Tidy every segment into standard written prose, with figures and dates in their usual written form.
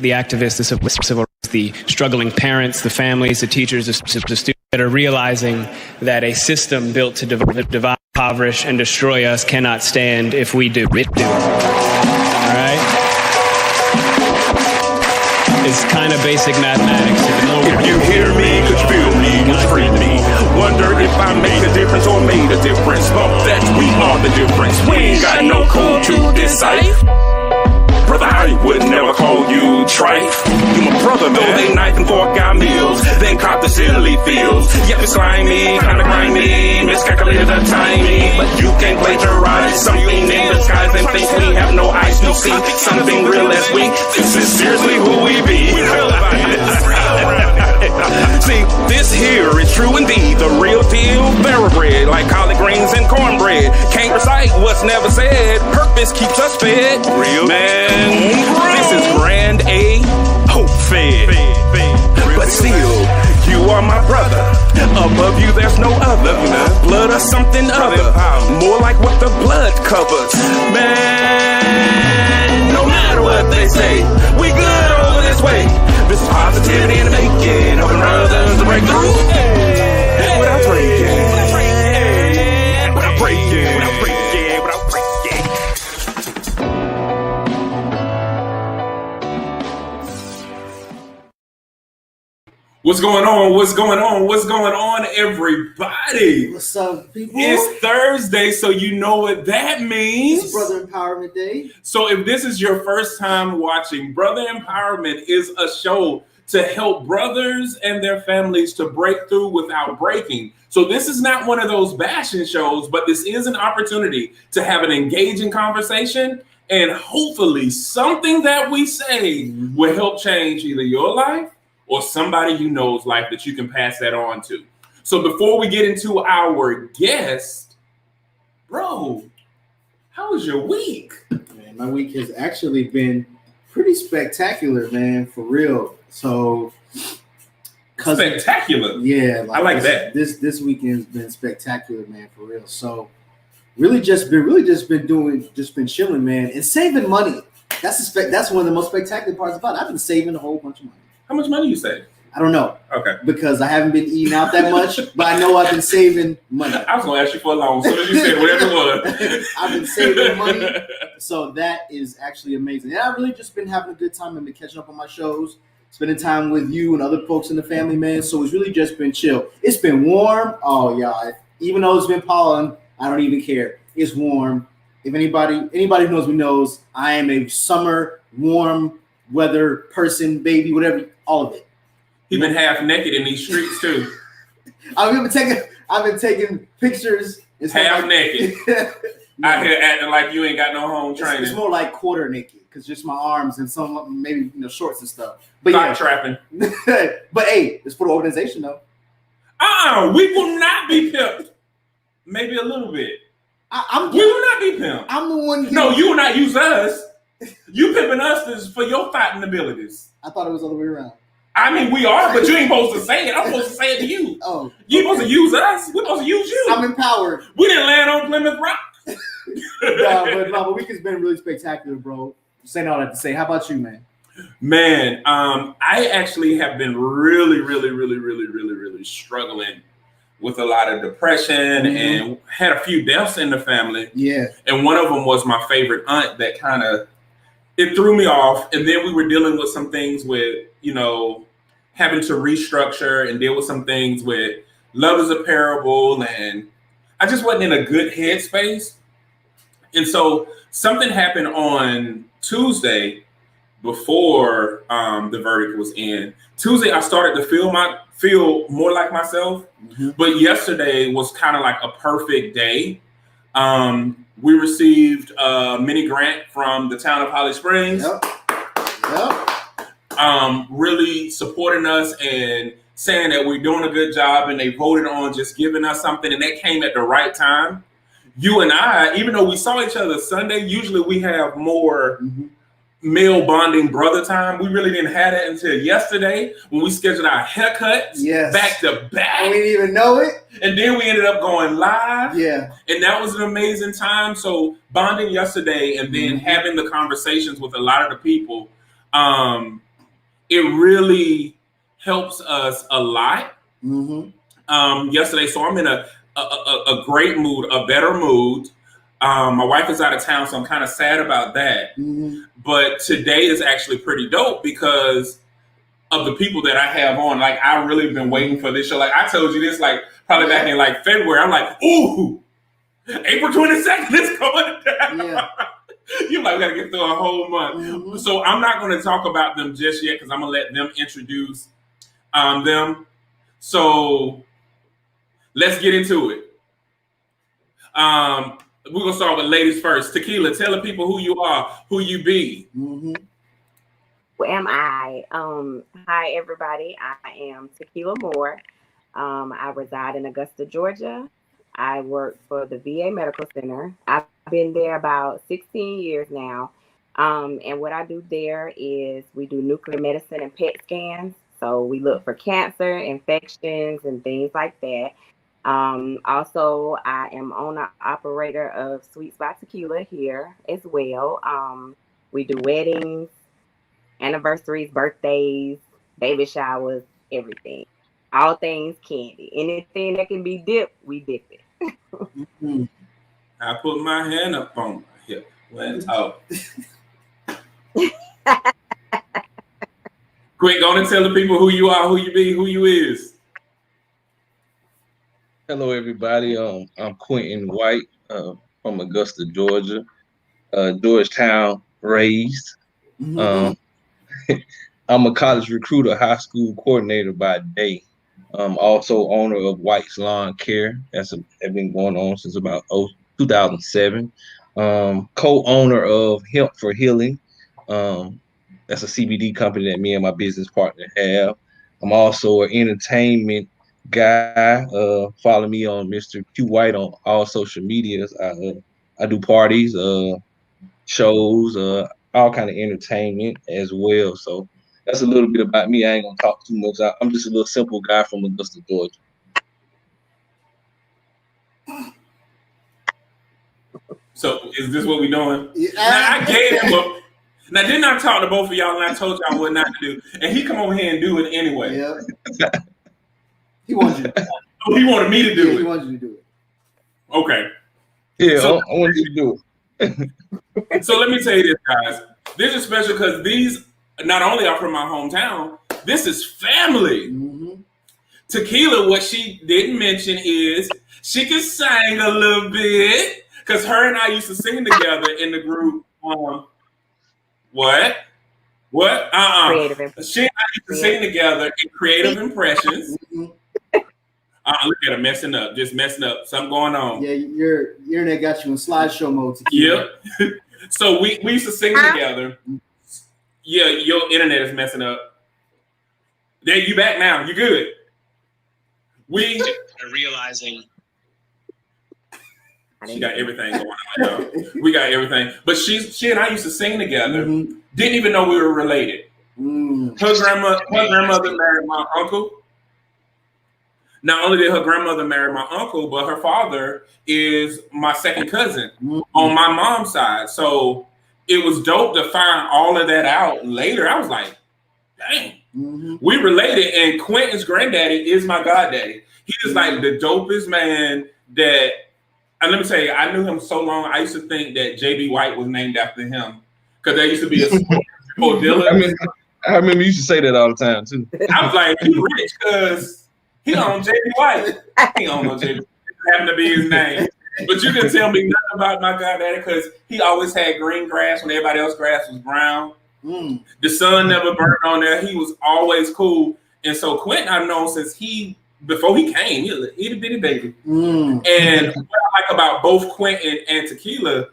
the activists, the civil rights, the struggling parents, the families, the teachers, the students that are realizing that a system built to divide, impoverish, and destroy us cannot stand if we do it. All right? It's kind of basic mathematics. If you hear me, could you feel me, could you free me? Wonder if I made a difference or made a difference. Bump that, we are the difference. We ain't got no code to decipher. Brother, I would never call you trife. You my brother, though they knife and fork our meals, then cop the silly feels. Yep, it's slimy, kinda grimy, miscalculated the timing. But you can plagiarize something in the skies and think we have no eyes to see something real as we. This is seriously who we be. See, this here is true indeed, the real deal, thoroughbred, like collard greens and cornbread. Can't recite what's never said, purpose keeps us fed. Real man, this is grand A, hope fed. But still, you are my brother, above you there's no other. Blood or something other, more like what the blood covers. Man, no matter what they say, we good over this way. This is positivity in the making, helping brothers to break through. Without breaking, without breaking, without breaking, without breaking. What's going on? What's going on? What's going on, everybody? What's up, people? It's Thursday, so you know what that means. It's Brother Empowerment Day. So if this is your first time watching, Brother Empowerment is a show to help brothers and their families to break through without breaking. So this is not one of those bashing shows, but this is an opportunity to have an engaging conversation, and hopefully something that we say will help change either your life or somebody you know's life that you can pass that on to. So before we get into our guest, bro, how was your week? Man, my week has actually been pretty spectacular, man, for real. So spectacular. Yeah, I like that. This weekend's been spectacular, man, for real. So really just been chilling, man, and saving money. That's one of the most spectacular parts about it. I've been saving a whole bunch of money. How much money you save? I don't know. Okay. Because I haven't been eating out that much, but I know I've been saving money. I was going to ask you for a long, so you said whatever it was. I've been saving money, so that is actually amazing. And I've really just been having a good time and been catching up on my shows, spending time with you and other folks in the family, man. So it's really just been chill. It's been warm. Oh, y'all. Even though it's been pollen, I don't even care. It's warm. If anybody who knows me knows, I am a summer, warm weather person, baby, whatever, all of it. He's been half naked in these streets too. I've been taking pictures. Half naked. Out here acting like you ain't got no home training. It's more like quarter naked because just my arms and some maybe shorts and stuff. But stop trapping. But hey, it's for the organization though. We will not be pimped. Maybe a little bit. We will not be pimped. I'm the one. No, you will not use us. You pimping us for your fighting abilities. I thought it was the other way around. I mean, we are, but you ain't supposed to say it. I'm supposed to say it to you. Oh, you supposed to use us. We're supposed to use you. I'm empowered. We didn't land on Plymouth Rock. but week has been really spectacular, bro. Saying all that to say, how about you, man? Man, I actually have been really struggling with a lot of depression and had a few deaths in the family. Yeah. And one of them was my favorite aunt that kind of, it threw me off. And then we were dealing with some things with, having to restructure and deal with some things with Love is a Parable. And I just wasn't in a good headspace. And so something happened on Tuesday before the verdict was in. Tuesday, I started to feel more like myself. But yesterday was kind of like a perfect day. We received a mini grant from the town of Holly Springs. Yep. Really supporting us and saying that we're doing a good job, and they voted on just giving us something, and that came at the right time. You and I, even though we saw each other Sunday, usually we have more male bonding brother time. We really didn't have that until yesterday when we scheduled our haircuts back to back. We didn't even know it. And then we ended up going live. Yeah. And that was an amazing time. So bonding yesterday and then having the conversations with a lot of the people it really helps us a lot. Yesterday, so I'm in a great mood, a better mood. My wife is out of town, so I'm kind of sad about that. But today is actually pretty dope because of the people that I have on. Like, I really been waiting for this show. Like, I told you this, like, probably back in like February. I'm like, ooh, April 22nd is coming down. Yeah. You're like, we gotta get through a whole month. So I'm not going to talk about them just yet because I'm gonna let them introduce them. So let's get into it. We're gonna start with ladies first. Tequila, tell the people who you are, who you be. Who am I? Hi everybody. I am Tequila Moore. I reside in Augusta, Georgia. I work for the VA Medical Center. I've been there about 16 years now. And what I do there is we do nuclear medicine and PET scans. So we look for cancer, infections, and things like that. Also, I am owner operator of Sweet Spot Tequila here as well. We do weddings, anniversaries, birthdays, baby showers, everything. All things candy. Anything that can be dipped, we dip it. I put my hand up on my hip. Quick, go on and tell the people who you are, who you be, who you is. Hello, everybody. I'm Quentin White from Augusta, Georgia. Georgetown raised. I'm a college recruiter, high school coordinator by day. Also owner of White's Lawn Care. That's been going on since about 2007. Co-owner of Hemp for Healing. That's a CBD company that me and my business partner have. I'm also an entertainment guy. Follow me on Mr. Q White on all social medias. I do parties, shows, all kind of entertainment as well. So that's a little bit about me. I ain't gonna talk too much. I'm just a little simple guy from Augusta, Georgia. So is this what we doing? Yeah. Now, I gave him a. Now, didn't I talk to both of y'all and I told y'all what not to do? And he come over here and do it anyway. Yeah. He wanted you to. Oh, he wanted me to do it. He wanted you to do it. Okay. Yeah, so, I wanted you to do it. So let me tell you this, guys. This is special because these not only are from my hometown, this is family. Tequila, what she didn't mention is she can sing a little bit because her and I used to sing together in the group. What? Creative She and I used to sing together in Creative Impressions. Look at her messing up, just messing up. Something going on. Yeah, your internet got you in slideshow mode. Tequila. Yep. So we used to sing together. Yeah, your internet is messing up. There, you back now. You good. We are realizing she got everything going on, y'all. We got everything. But she and I used to sing together. Didn't even know we were related. Her grandmother married my uncle. Not only did her grandmother marry my uncle, but her father is my second cousin on my mom's side. So it was dope to find all of that out later. I was like, dang, we related. And Quentin's granddaddy is my goddaddy. He is like the dopest man that, and let me tell you, I knew him so long. I used to think that J.B. White was named after him because there used to be a Cordell. I remember you used to say that all the time too. I was like, he rich because he on J.B. White. He on no J.B. It happened to be his name. But you can tell me nothing about my goddaddy because he always had green grass when everybody else's grass was brown. The sun never burned on there. He was always cool. And so Quentin I've known since before he came, he was a itty bitty baby. And what I like about both Quentin and Tequila,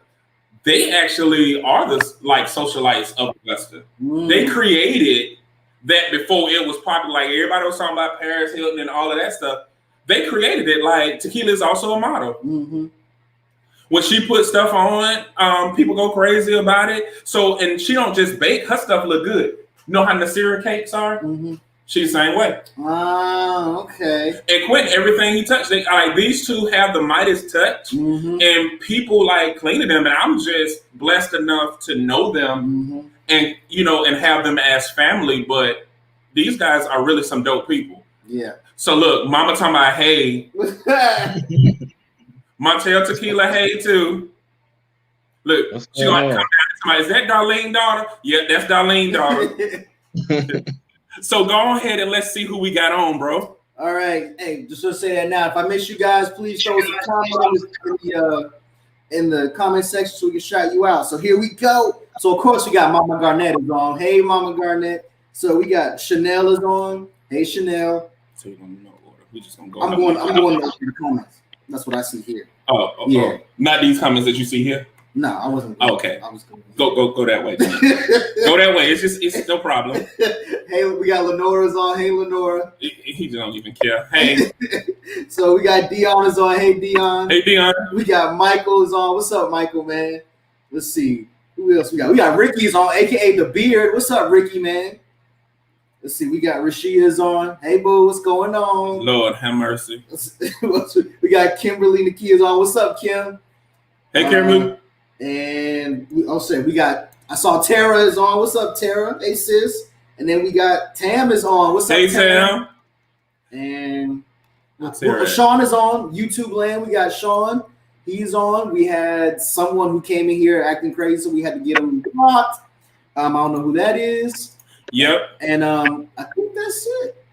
they actually are the like socialites of Augusta. They created that before it was popular. Like everybody was talking about Paris Hilton and all of that stuff. They created it. Like Tequila is also a model. When she put stuff on, people go crazy about it. So, and she don't just bake. Her stuff look good. You know how Nasira cakes are? She's the same way. Okay. And Quentin, everything he touched, these two have the Midas touch, and people like cleaning them. And I'm just blessed enough to know them and and have them as family, but these guys are really some dope people. Yeah. So look, Mama talking about hey. Montel Tequila, hey too. Look, she gonna come down to somebody. Is that Darlene's daughter? Yeah, that's Darlene's daughter. So go ahead and let's see who we got on, bro. All right. Hey, just to say that now. If I miss you guys, please throw some comments in the comment section so we can shout you out. So here we go. So of course we got Mama Garnett is on. Hey, Mama Garnett. So we got Chanel is on. Hey, Chanel. So you're gonna know order. We just gonna go. I'm going to the comments. That's what I see here. Oh, yeah. Not these comments that you see here. No, I wasn't. Okay. I was go that way. Go that way. It's no problem. Hey, we got Lenora's on. Hey, Lenora. He don't even care. Hey. So we got Dion is on. Hey, Dion. Hey, Dion. We got Michael is on. What's up, Michael, man? Let's see. Who else we got? We got Ricky's on, aka the Beard. What's up, Ricky, man? Let's see. We got Rashida's on. Hey, boo. What's going on? Lord have mercy. We got Kimberly Nakia's on. What's up, Kim? Hey, Kerwin. And I saw Tara is on. What's up, Tara? Hey, sis. And then we got Tam is on. What's up, Tam? And Sean is on. YouTube land. We got Sean. He's on. We had someone who came in here acting crazy, so we had to get him blocked. I don't know who that is. Yep. And I think that's it.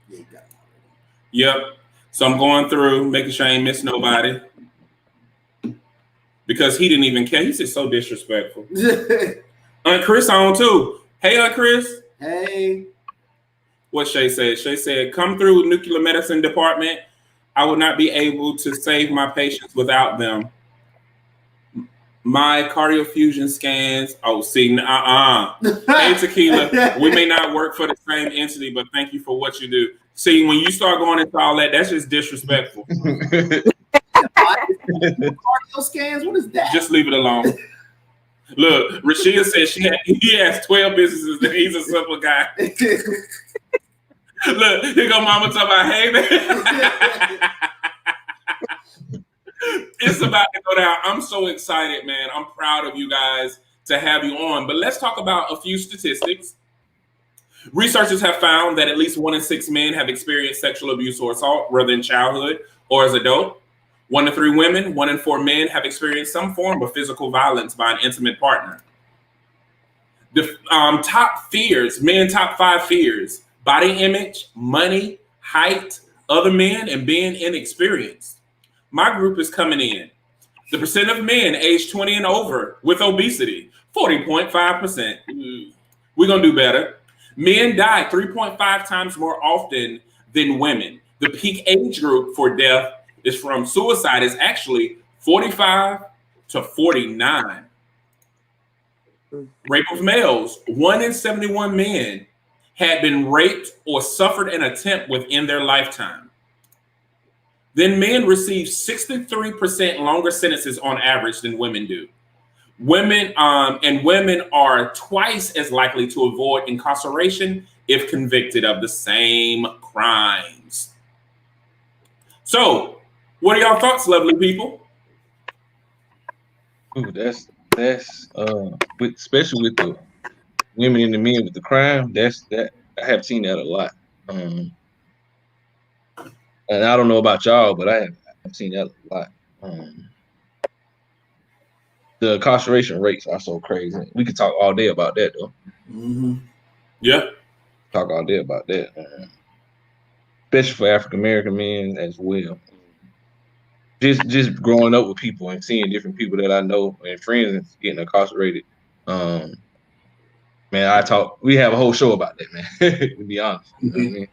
Yeah, you got it. Yep. So I'm going through, making sure I ain't miss nobody. Because he didn't even care. He's just so disrespectful. Aunt Chris on too. Hey, Aunt Chris. Hey. What Shay said? Shay said, come through nuclear medicine department. I would not be able to save my patients without them. My cardiofusion scans. Oh, see, Hey, Tequila, we may not work for the same entity, but thank you for what you do. See, when you start going into all that, that's just disrespectful. Cardio scans? What is that? Just leave it alone. Look, Rashida said he has 12 businesses and he's a simple guy. Look, here go Mama talking about, hey, man. It's about to go down. I'm so excited, man. I'm proud of you guys to have you on. But let's talk about a few statistics. Researchers have found that at least 1 in 6 men have experienced sexual abuse or assault, whether in childhood or as adult. 1 in 3 women, 1 in 4 men have experienced some form of physical violence by an intimate partner. The top fears, men top 5 fears: body image, money, height, other men, and being inexperienced. My group is coming in. The percent of men aged 20 and over with obesity, 40.5%. We're going to do better. Men die 3.5 times more often than women. The peak age group for death is from suicide is actually 45 to 49. Rape of males, 1 in 71 men had been raped or suffered an attempt within their lifetime. Then men receive 63% longer sentences on average than women do. Women are twice as likely to avoid incarceration if convicted of the same crimes. So, what are y'all thoughts, lovely people? Ooh, that's especially with the women and the men with the crime. That I have seen that a lot. And I don't know about y'all, but I've seen that a lot. The incarceration rates are so crazy. We could talk all day about that, though. Mm-hmm. Yeah. Talk all day about that. Especially for African American men as well. Just growing up with people and seeing different people that I know and friends getting incarcerated. Man, we have a whole show about that, man. To be honest. You know what I mean?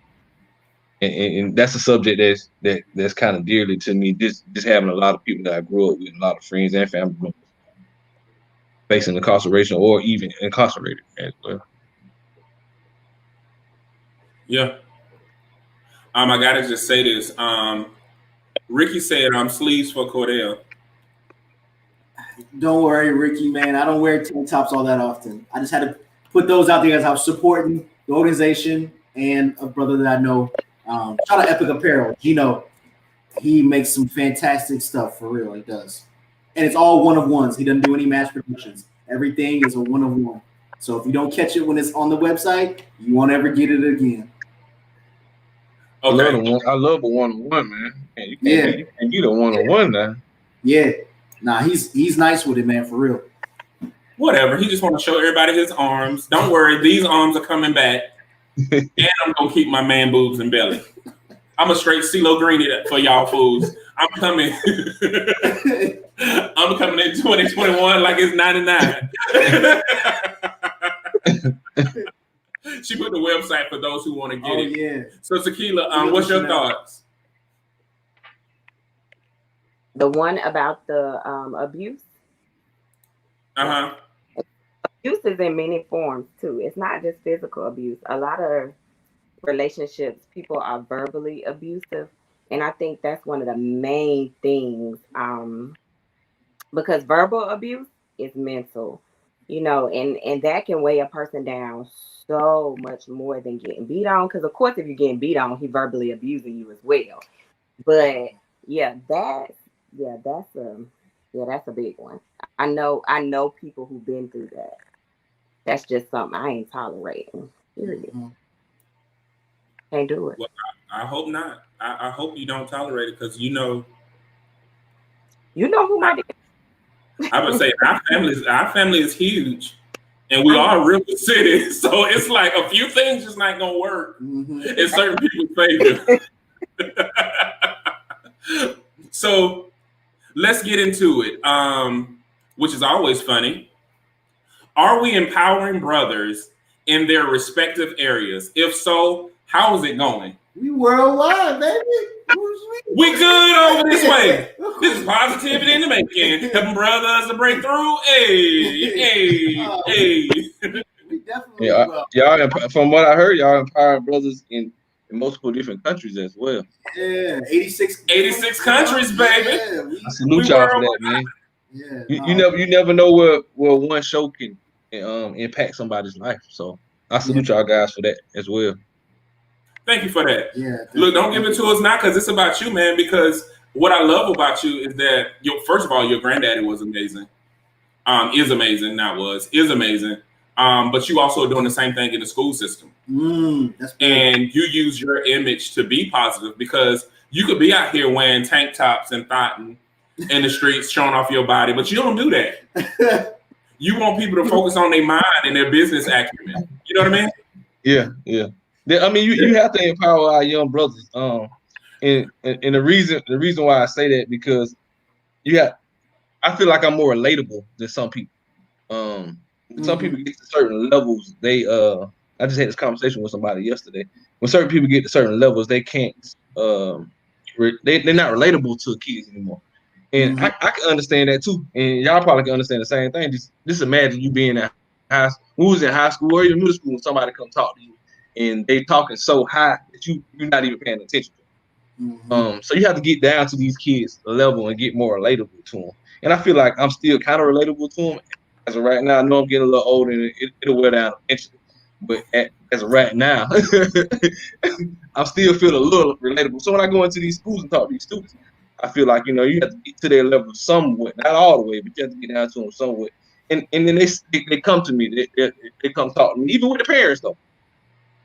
And that's a subject that's kind of dearly to me. Just having a lot of people that I grew up with, a lot of friends and family members facing incarceration or even incarcerated as well. Yeah. I gotta just say this. Ricky said sleeves for Cordell. Don't worry, Ricky, man. I don't wear tank tops all that often. I just had to put those out there as I'm supporting the organization and a brother that I know. Shout out Epic Apparel. Gino, he makes some fantastic stuff for real. He does. And it's all one of ones. He doesn't do any mass productions. Everything is a one of one. So if you don't catch it when it's on the website, you won't ever get it again. Okay. I love a one-on-one, man. And you can't get a one-on-one now. Yeah. Nah, he's nice with it, man, for real. Whatever. He just want to show everybody his arms. Don't worry, these arms are coming back. And I'm gonna keep my man boobs and belly. I'm a straight CeeLo Greene for y'all fools. I'm coming. I'm coming in 2021 like it's 99. She put the website for those who want to get it. Yeah. So Tequila, what's your thoughts? The one about the abuse. Abuse is in many forms too. It's not just physical abuse. A lot of relationships, people are verbally abusive, and I think that's one of the main things. Because verbal abuse is mental, and that can weigh a person down so much more than getting beat on. Because of course, if you're getting beat on, he's verbally abusing you as well. But that's a big one. I know people who've been through that. That's just something I ain't tolerating. Period. Can't do it. Well, I hope not. I hope you don't tolerate it because you know who might. I would say our family is huge, and we are a real city. So it's like a few things just not gonna work in certain people's favor. So let's get into it. Which is always funny. Are we empowering brothers in their respective areas? If so, how is it going? We worldwide, baby. We good over this way. This is positivity in the making. Helping brothers to break through. Hey. We definitely y'all, from what I heard, y'all empowering brothers in multiple different countries as well. Yeah, 86 countries, baby. Yeah, I salute y'all for that, man. Yeah, you never know where one show can impact somebody's life. So I salute y'all guys for that as well. Thank you for that. Yeah. Look, don't give it to us now because it's about you, man. Because what I love about you is that first of all, your granddaddy was amazing. Is amazing, is amazing. But you also are doing the same thing in the school system. That's and you use your image to be positive because you could be out here wearing tank tops and thotting in the streets, showing off your body, but you don't do that. You want people to focus on their mind and their business acumen. You know what I mean? Yeah. I mean, you have to empower our young brothers. And the reason why I say that because I feel like I'm more relatable than some people. Some people get to certain levels. I just had this conversation with somebody yesterday. When certain people get to certain levels, they can't. They're not relatable to kids anymore. And I can understand that too. And y'all probably can understand the same thing. Just imagine you being in we was in high school or even middle school, and somebody come talk to you, and they talking so high that you're not even paying attention to them. So you have to get down to these kids' level and get more relatable to them. And I feel like I'm still kind of relatable to them. As of right now, I know I'm getting a little older, and it'll wear down eventually. But as of right now, I still feel a little relatable. So when I go into these schools and talk to these students, I feel like, you have to get to their level somewhat, not all the way, but you have to get down to them somewhat. And then they come to me, they come talk to me, even with the parents though.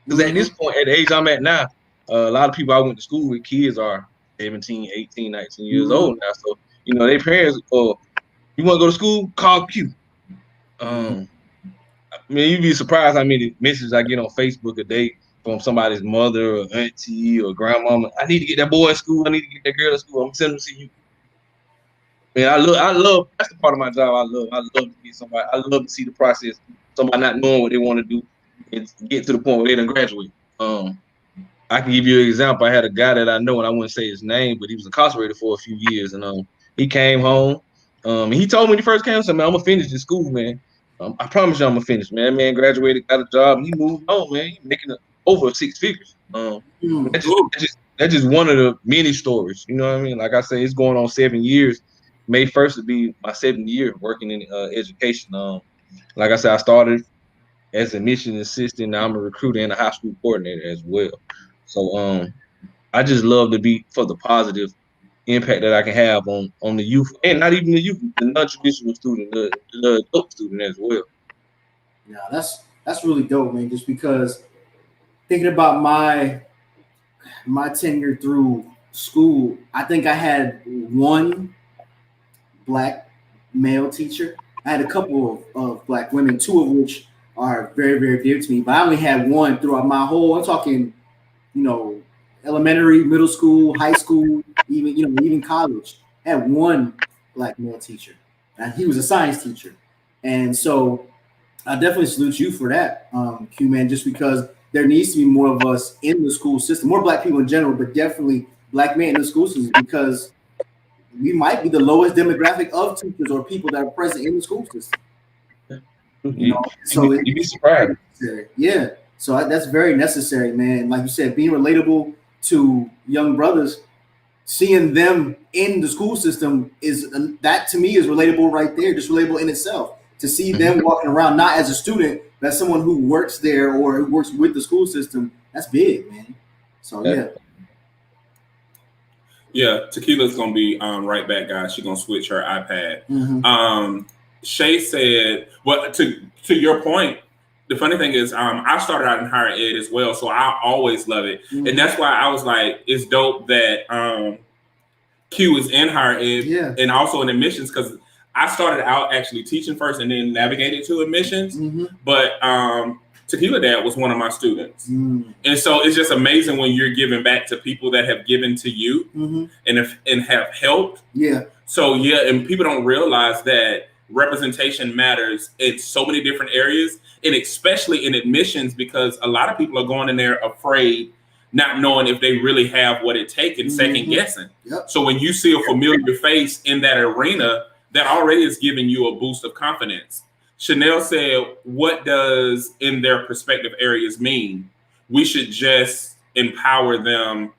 Because at this point, at the age I'm at now, a lot of people I went to school with, kids are 17, 18, 19 years old now. So, their parents, you want to go to school? Call Q. I mean, you'd be surprised how many messages I get on Facebook a day from somebody's mother or auntie or grandmama. I need to get that boy in school. I need to get that girl in school. I'm sending them to see you. Man, I love. That's the part of my job I love. I love to get somebody. I love to see the process. Somebody not knowing what they want to do and get to the point where they done graduate. I can give you an example. I had a guy that I know, and I wouldn't say his name, but he was incarcerated for a few years, and he came home. And he told me when he first came, he said, "Man, I'm gonna finish this school, man. I promise you, I'm gonna finish, man." Man graduated, got a job, and he moved on, man. He's making over 6 figures. That's just one of the many stories. You know what I mean? Like I say, it's going on 7 years. May 1st will be my 7th year working in education. Like I said, I started as a mission assistant. Now I'm a recruiter and a high school coordinator as well. So I just love to be for the positive impact that I can have on the youth, and not even the youth, the non-traditional student, the adult student as well. Yeah, that's really dope, man. Just because thinking about my tenure through school, I think I had one black male teacher. I had a couple of black women, two of which are very, very dear to me. But I only had one throughout my whole. I'm talking, elementary, middle school, high school, even college. I had one black male teacher, and he was a science teacher. And so I definitely salute you for that, Q man. Just because there needs to be more of us in the school system, more black people in general, but definitely black men in the school system, because we might be the lowest demographic of teachers or people that are present in the school system. So you'd be surprised. Yeah, so that's very necessary, man. Like you said, being relatable to young brothers, seeing them in the school system that to me is relatable right there. Just relatable in itself to see them walking around, not as a student, but as someone who works there or who works with the school system. That's big, man. So yeah. Yeah, Tequila's gonna be right back, guys. She's gonna switch her iPad. Shay said, well, to your point, the funny thing is, I started out in higher ed as well, so I always love it, and that's why I was like, it's dope that Q is in higher ed and also in admissions, because I started out actually teaching first and then navigated to admissions, but Tequila Dad was one of my students. And so it's just amazing when you're giving back to people that have given to you and have helped. Yeah. So and people don't realize that representation matters in so many different areas, and especially in admissions, because a lot of people are going in there afraid, not knowing if they really have what it takes and second guessing. So when you see a familiar face in that arena, that already is giving you a boost of confidence. Chanel said, what does in their prospective areas mean? We should just empower them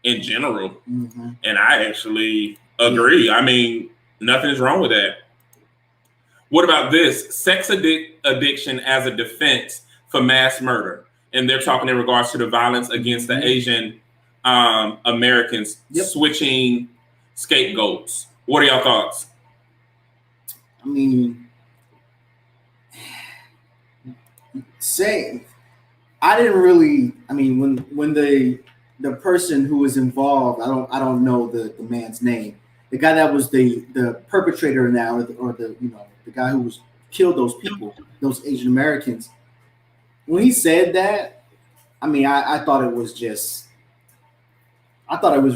in general. And I actually agree. I mean, nothing's wrong with that. What about this? Sex addiction as a defense for mass murder. And they're talking in regards to the violence against the Asian Americans, switching scapegoats. What are y'all thoughts? I mean, I didn't really. I mean, when the person who was involved, I don't know the man's name. The guy that was the perpetrator now, or the guy who was killed those people, those Asian Americans. When he said that, I mean, I thought it was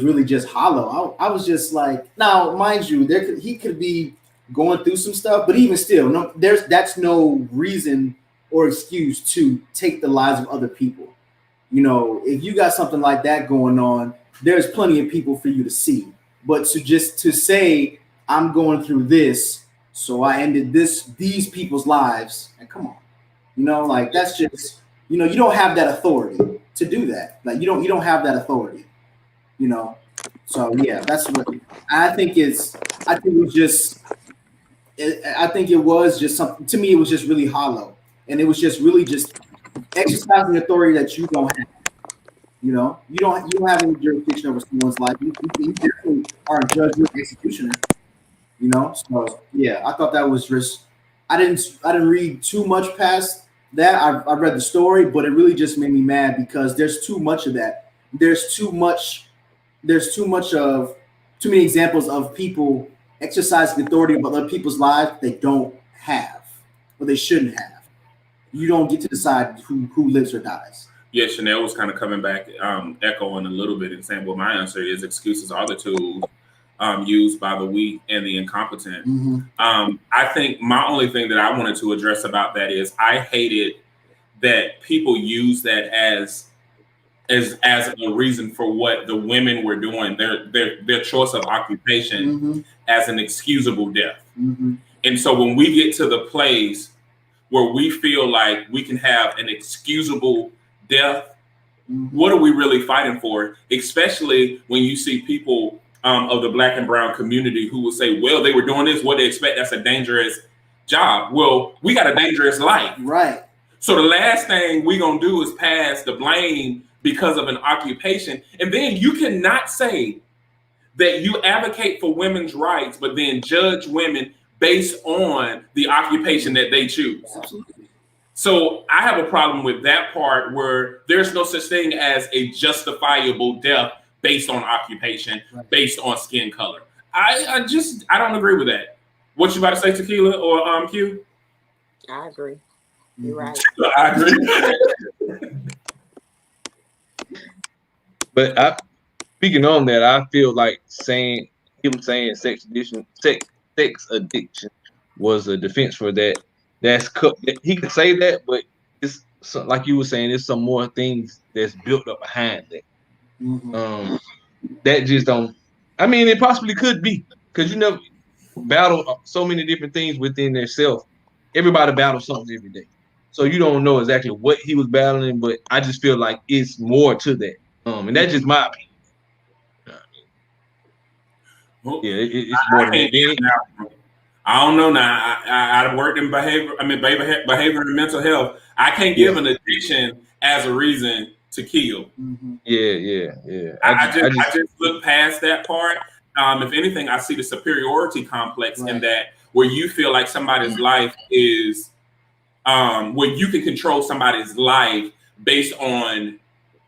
really just hollow. I was just like, now, mind you, he could be going through some stuff, but even still, that's no reason or excuse to take the lives of other people. If you got something like that going on, there's plenty of people for you to see. But to say I'm going through this, so I ended these people's lives, and come on, like that's just, you don't have that authority to do that. Like you don't have that authority, So yeah, that's what I think it was just something to me. It was just really hollow, and it was just really just exercising authority that you don't have. You don't have any jurisdiction over someone's life. You definitely are a judge or executioner. So yeah, I thought that was just. I didn't read too much past that. I read the story, but it really just made me mad because there's too much of that. There's too many examples of people exercising authority about other people's lives they don't have, or they shouldn't have. You don't get to decide who lives or dies. Yeah, Chanel was kind of coming back, echoing a little bit and saying, well, my answer is excuses are the tools used by the weak and the incompetent. I think my only thing that I wanted to address about that is I hated that people use that as a reason for what the women were doing, their choice of occupation as an excusable death. And so when we get to the place where we feel like we can have an excusable death, what are we really fighting for? Especially when you see people of the Black and brown community who will say, well, they were doing this, what they expect, that's a dangerous job. Well, we got a dangerous life. Right. So the last thing we're going to do is pass the blame because of an occupation. And then you cannot say that you advocate for women's rights, but then judge women based on the occupation that they choose. Absolutely. So I have a problem with that part where there's no such thing as a justifiable death based on occupation, based on skin color. I don't agree with that. What you about to say, Tequila or Q? I agree. You're right. I agree. But speaking on that, I feel like saying sex addiction was a defense for that. He could say that, but it's like you were saying, there's some more things that's built up behind that. Mm-hmm. That just don't. I mean, it possibly could be because you know, battle so many different things within themselves. Everybody battles something every day, so you don't know exactly what he was battling. But I just feel like it's more to that. And that's just my opinion. Yeah, it's more than that. I don't know now. I've worked in behavior and mental health. I can't give an addiction as a reason to kill. Mm-hmm. Yeah. I just look past that part. If anything, I see the superiority complex in that, where you feel like somebody's life is, where you can control somebody's life based on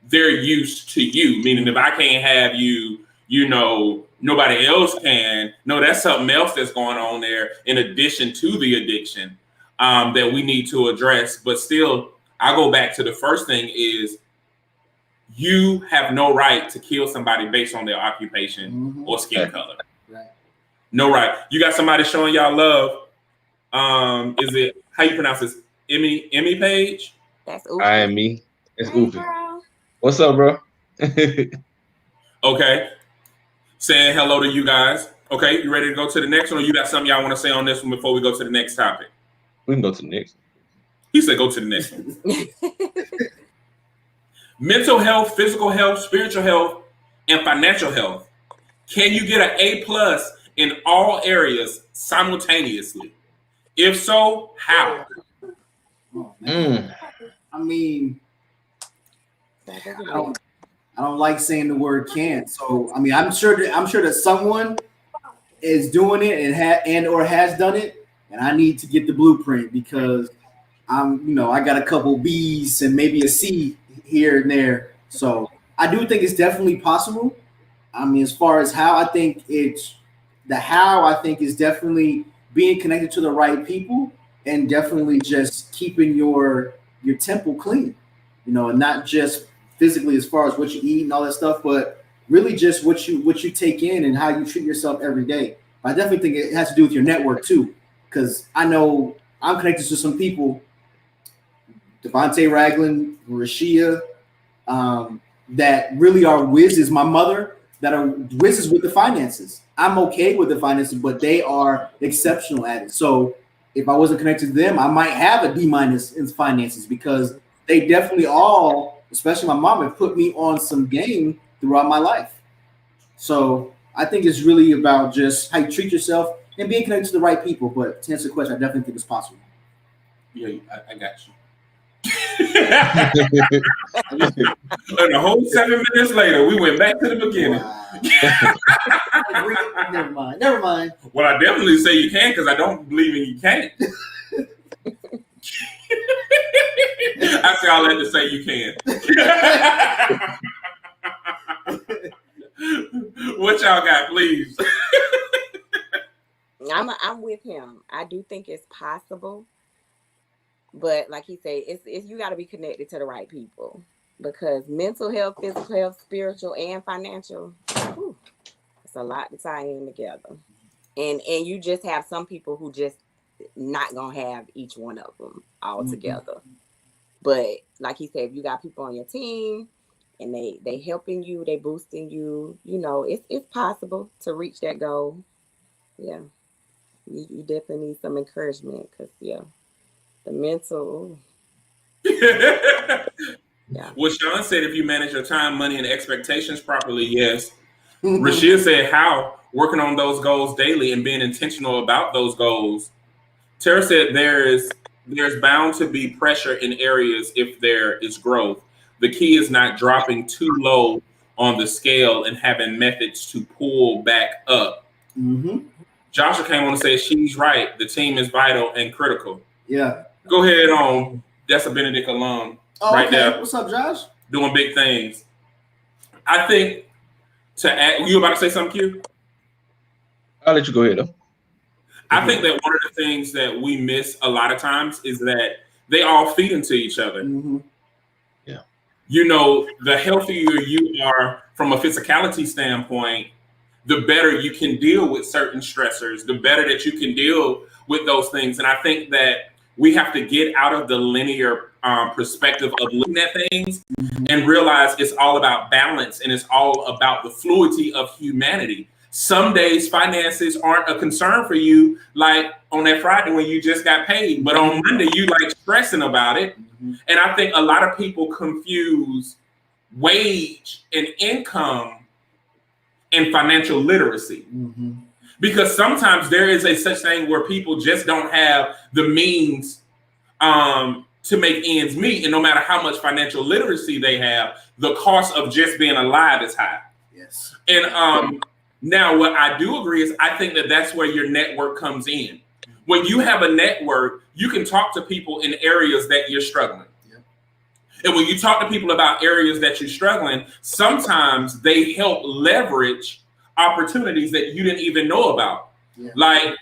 their use to you. Meaning, if I can't have you, you know, nobody else can. No, that's something else that's going on there in addition to the addiction that we need to address. But still, I go back to the first thing is you have no right to kill somebody based on their occupation or skin color. Right. No right. You got somebody showing y'all love. Is it, how you pronounce this? Emmy Page? That's I am me. It's Oofy. Girl. What's up, bro? Okay. Saying hello to you guys. Okay, you ready to go to the next one, or you got something y'all want to say on this one before we go to the next topic? We can go to the next one. He said go to the next one. Mental health, physical health, spiritual health, and financial health. Can you get an A+ in all areas simultaneously? If so, how? Oh, I mean, I don't like saying the word "can't." So I mean, I'm sure that someone is doing it and or has done it, and I need to get the blueprint because I got a couple B's and maybe a C here and there. So I do think it's definitely possible. I mean, as far as how, I think is definitely being connected to the right people and definitely just keeping your temple clean, and not just physically as far as what you eat and all that stuff, but really just what you take in and how you treat yourself every day. But I definitely think it has to do with your network too, because I know I'm connected to some people, Devontae Ragland, Rashia, that really are whizzes. My mother, that are whizzes with the finances. I'm okay with the finances, but they are exceptional at it. So if I wasn't connected to them, I might have a D- in finances, because they definitely all, especially my mom, have put me on some game throughout my life. So I think it's really about just how you treat yourself and being connected to the right people. But to answer the question, I definitely think it's possible. Yeah, I got you. And a whole 7 minutes later, we went back to the beginning. Wow. Never mind. Well, I definitely say you can, because I don't believe in you can't. I say all that to say you can. What y'all got, please? I'm with him. I do think it's possible. But like he said, it's you got to be connected to the right people, because mental health, physical health, spiritual, and financial, it's a lot to tie in together. And you just have some people who just not gonna have each one of them all together. But like he said, if you got people on your team and they helping you, they boosting you, it's possible to reach that goal. Yeah, you definitely need some encouragement, because the mental. Yeah. Well, Sean said if you manage your time, money, and expectations properly, yes. Rashid said how? Working on those goals daily and being intentional about those goals. Tara said there's bound to be pressure in areas if there is growth. The key is not dropping too low on the scale and having methods to pull back up. Joshua came on and said she's right. The team is vital and critical. Yeah. Go ahead on, That's a Benedict alum okay. there. What's up, Josh? Doing big things. I think to add, you about to say something, Q? I'll let you go ahead, though. I think that one of the things that we miss a lot of times is that they all feed into each other. Mm-hmm. Yeah. You know, the healthier you are from a physicality standpoint, the better you can deal with certain stressors, the better that you can deal with those things. And I think that we have to get out of the linear perspective of looking at things and realize it's all about balance and it's all about the fluidity of humanity. Some days finances aren't a concern for you, like on that Friday when you just got paid, but on Monday you like stressing about it. And I think a lot of people confuse wage and income and financial literacy. Because sometimes there is a such thing where people just don't have the means to make ends meet. And no matter how much financial literacy they have, the cost of just being alive is high. Yes. And now what I do agree is I think that that's where your network comes in. When you have a network, you can talk to people in areas that you're struggling. And when you talk to people about areas that you're struggling, sometimes they help leverage opportunities that you didn't even know about. Like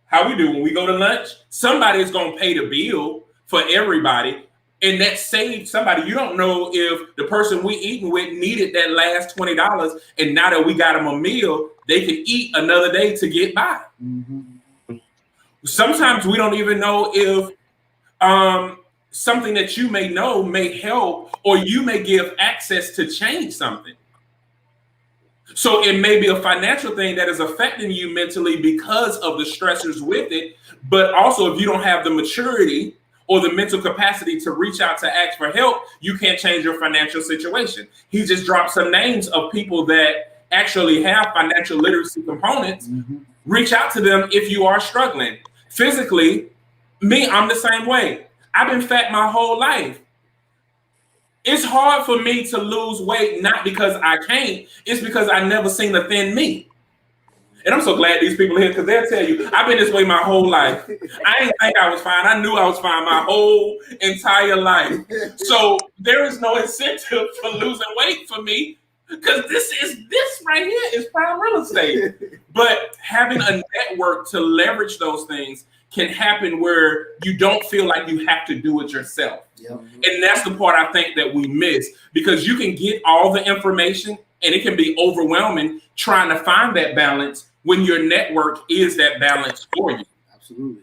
how we do when we go to lunch, somebody is going to pay the bill for everybody. And that saved somebody. You don't know if the person we eating with needed that last $20. And now that we got them a meal, they can eat another day to get by. Sometimes we don't even know if something that you may know may help, or you may give access to change something. So it may be a financial thing that is affecting you mentally because of the stressors with it. But also, if you don't have the maturity or the mental capacity to reach out to ask for help, you can't change your financial situation. He just dropped some names of people that actually have financial literacy components. Reach out to them if you are struggling. Physically, I'm the same way. I've been fat my whole life. It's hard for me to lose weight, not because I can't, it's because I never seen a thin me. And I'm so glad these people are here because they'll tell you, I've been this way my whole life. I didn't think I was fine. I knew I was fine my whole entire life. So there is no incentive for losing weight for me because this right here is prime real estate. But having a network to leverage those things can happen where you don't feel like you have to do it yourself. And that's the part I think that we miss, because you can get all the information and it can be overwhelming trying to find that balance when your network is that balance for you. Absolutely.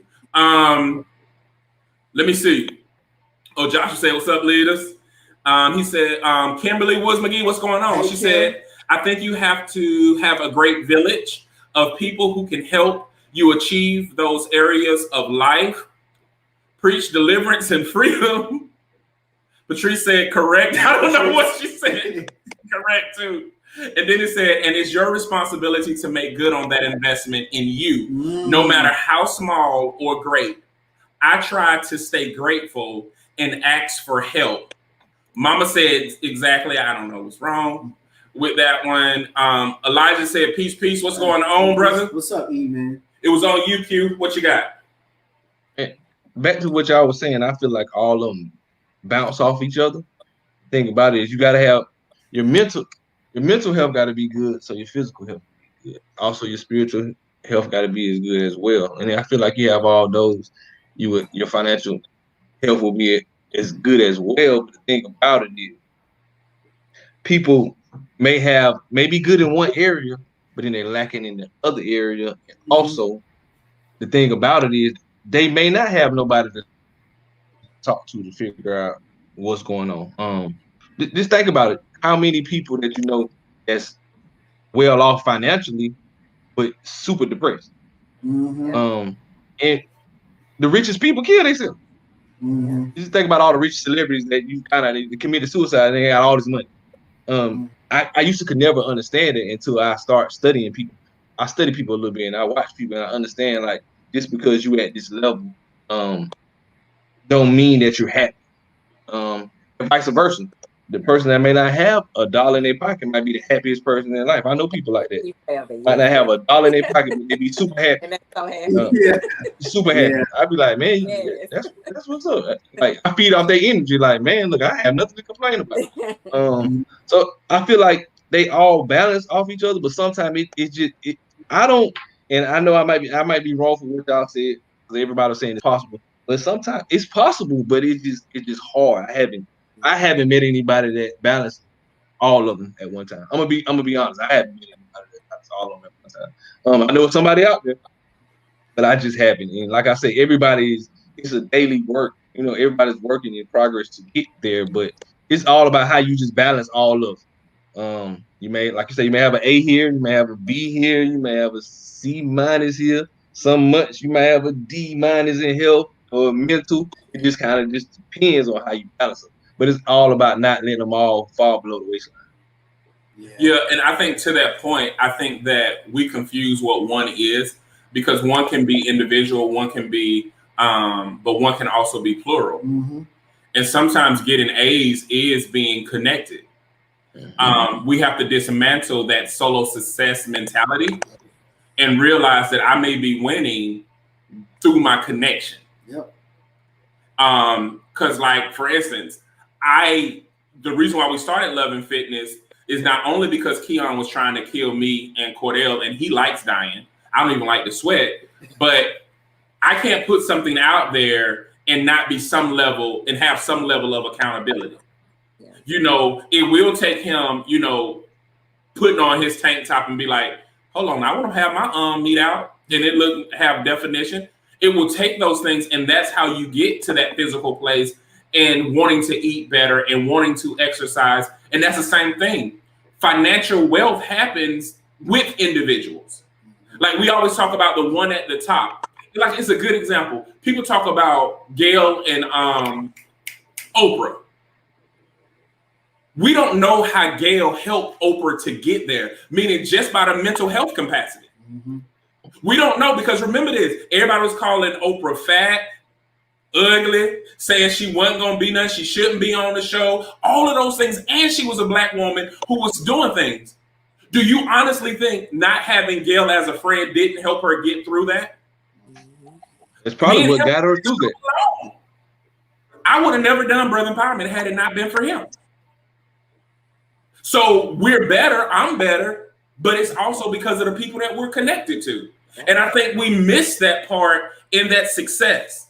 Let me see. Oh, Joshua said, what's up, leaders? He said, Kimberly Woods McGee, what's going on? She said, I think you have to have a great village of people who can help you achieve those areas of life. Preach deliverance and freedom. Patrice said, correct. I don't know what she said. Correct, too. And then it said, and it's your responsibility to make good on that investment in you, no matter how small or great. I try to stay grateful and ask for help. Mama said exactly, I don't know what's wrong with that one. Elijah said, peace, peace. What's going on, brother? What's up, E, man? It was on you, Q. What you got? Back to what y'all was saying, I feel like all of them bounce off each other. The thing about it is you got to have your mental health got to be good, so your physical health be good. Also, your spiritual health got to be as good as well. And I feel like you have all those, your financial health will be as good as well. But the thing about it is, people may be good in one area, but then they're lacking in the other area. And also, the thing about it is they may not have nobody to talk to figure out what's going on. Just think about it. How many people that you know that's well off financially, but super depressed? And the richest people kill themselves. Just think about all the rich celebrities that you kind of committed suicide and they got all this money. I used to could never understand it until I start studying people. I study people a little bit and I watch people and I understand, like, just because you at this level don't mean that you're happy. And vice versa. the person that may not have a dollar in their pocket might be the happiest person in their life. I know people like that. Might not have a dollar in their pocket, but they be super happy. And that's so happy. Super happy. I'd be like, man, that's what's up. Like I feed off their energy. Like, man, look, I have nothing to complain about. So I feel like they all balance off each other, but sometimes I don't, and I know I might be wrong for what y'all said because everybody's saying it's possible, but sometimes it's possible, but it's just hard. I haven't met anybody that balanced all of them at one time. I'm gonna be honest. I haven't met anybody that balanced all of them at one time. I know somebody out there, but I just haven't. And like I say, it's a daily work. You know, everybody's working in progress to get there, but it's all about how you just balance all of. You may, like you say, you may have an A here, you may have a B here, you may have a C- here. Some months you may have a D- in health or mental. It just kind of just depends on how you balance them. But it's all about not letting them all fall below the waistline. Yeah, and I think to that point, I think that we confuse what one is, because one can be individual, one can be, but one can also be plural. Mm-hmm. And sometimes getting A's is being connected. We have to dismantle that solo success mentality and realize that I may be winning through my connection. Yep. Because, like, for instance, the reason why we started Love and Fitness is not only because Keon was trying to kill me and Cordell, and he likes dying. I don't even like to sweat, but I can't put something out there and not be some level and have some level of accountability. Yeah. You know, it will take him, you know, putting on his tank top and be like, hold on, I want to have my meat out and it have definition. It will take those things, and that's how you get to that physical place and wanting to eat better and wanting to exercise. And that's the same thing. Financial wealth happens with individuals. Like we always talk about the one at the top. Like it's a good example. People talk about Gail and Oprah. We don't know how Gail helped Oprah to get there, meaning just by the mental health capacity. Mm-hmm. We don't know, because remember this, everybody was calling Oprah fat, ugly, saying she wasn't going to be nothing, she shouldn't be on the show, all of those things, and she was a Black woman who was doing things. Do you honestly think not having Gail as a friend didn't help her get through that? It's probably what got her through that. I would have never done Brother Empowerment had it not been for him. So we're better, I'm better, but it's also because of the people that we're connected to. And I think we missed that part in that success.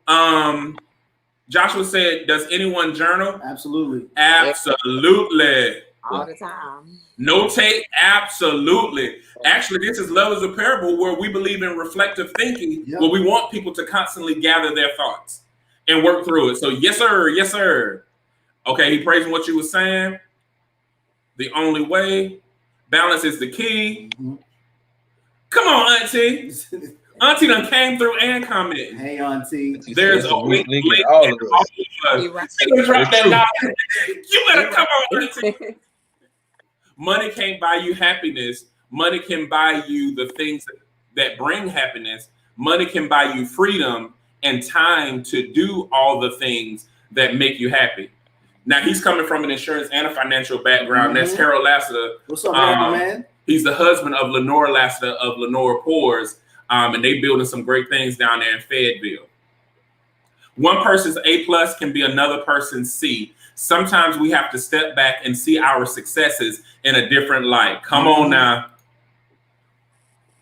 Joshua said, does anyone journal? Absolutely. Absolutely. All the time. Notate, absolutely. Actually, this is Love is a Parable, where we believe in reflective thinking, where we want people to constantly gather their thoughts and work through it. So yes, sir. Yes, sir. Okay, he praising what you were saying. The only way, balance is the key. Mm-hmm. Come on, Auntie. Auntie done came through and commented. Hey, Auntie. There's a link all of us. You better come on, Auntie. Money can't buy you happiness. Money can buy you the things that bring happiness. Money can buy you freedom and time to do all the things that make you happy. Now, he's coming from an insurance and a financial background. Mm-hmm. That's Harold Lassiter. What's up, man? He's the husband of Lenore Lassiter of Lenore Poors, and they building some great things down there in Fayetteville. One person's A+ can be another person's C. Sometimes we have to step back and see our successes in a different light. Come on now.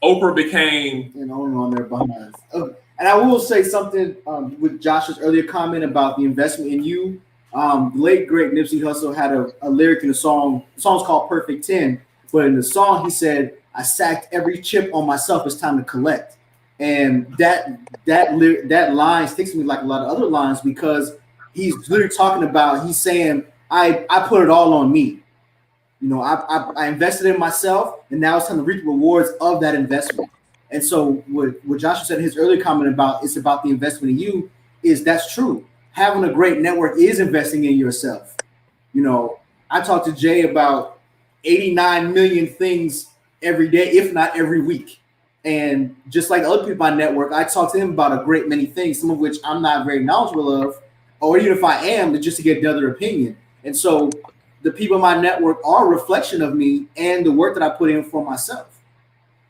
Oprah became... on their behinds. Okay. And I will say something with Josh's earlier comment about the investment in you. The late, great Nipsey Hussle had a lyric in the song. The song's called Perfect 10. But in the song, he said, I sacked every chip on myself. It's time to collect. And that line sticks to me like a lot of other lines, because he's literally talking about, he's saying, I put it all on me. You know, I invested in myself, and now it's time to reap the rewards of that investment. And so what Joshua said in his earlier comment about, it's about the investment in you, is that's true. Having a great network is investing in yourself. You know, I talk to Jay about 89 million things every day, if not every week. And just like other people on network, I talk to him about a great many things, some of which I'm not very knowledgeable of, or even if I am, just to get another opinion. And so the people in my network are a reflection of me and the work that I put in for myself.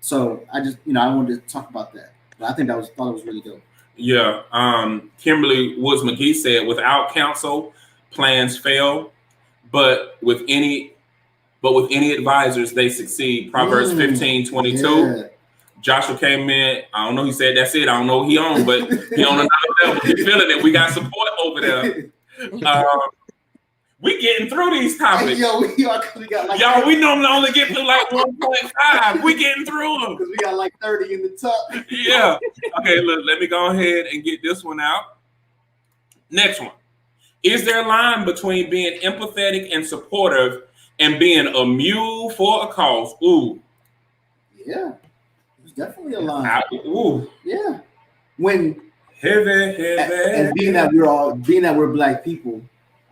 So I just, I wanted to talk about that. But I think thought it was really dope. Yeah. Kimberly Woods McGee said, without counsel, plans fail, but with any advisors, they succeed. Proverbs 15:22. Yeah. Joshua came in. I don't know. He said, that's it. I don't know what he on, but he on another level. He feeling it. We got support over there. We getting through these topics. Yo, we got like y'all, we normally only get through like 1.5. We getting through them. Because we got like 30 in the top. Yeah. Okay, look, let me go ahead and get this one out. Next one. Is there a line between being empathetic and supportive and being a mule for a cause? Ooh. Yeah. There's definitely a line. Ooh. Yeah. When heavy. And being that we're Black people,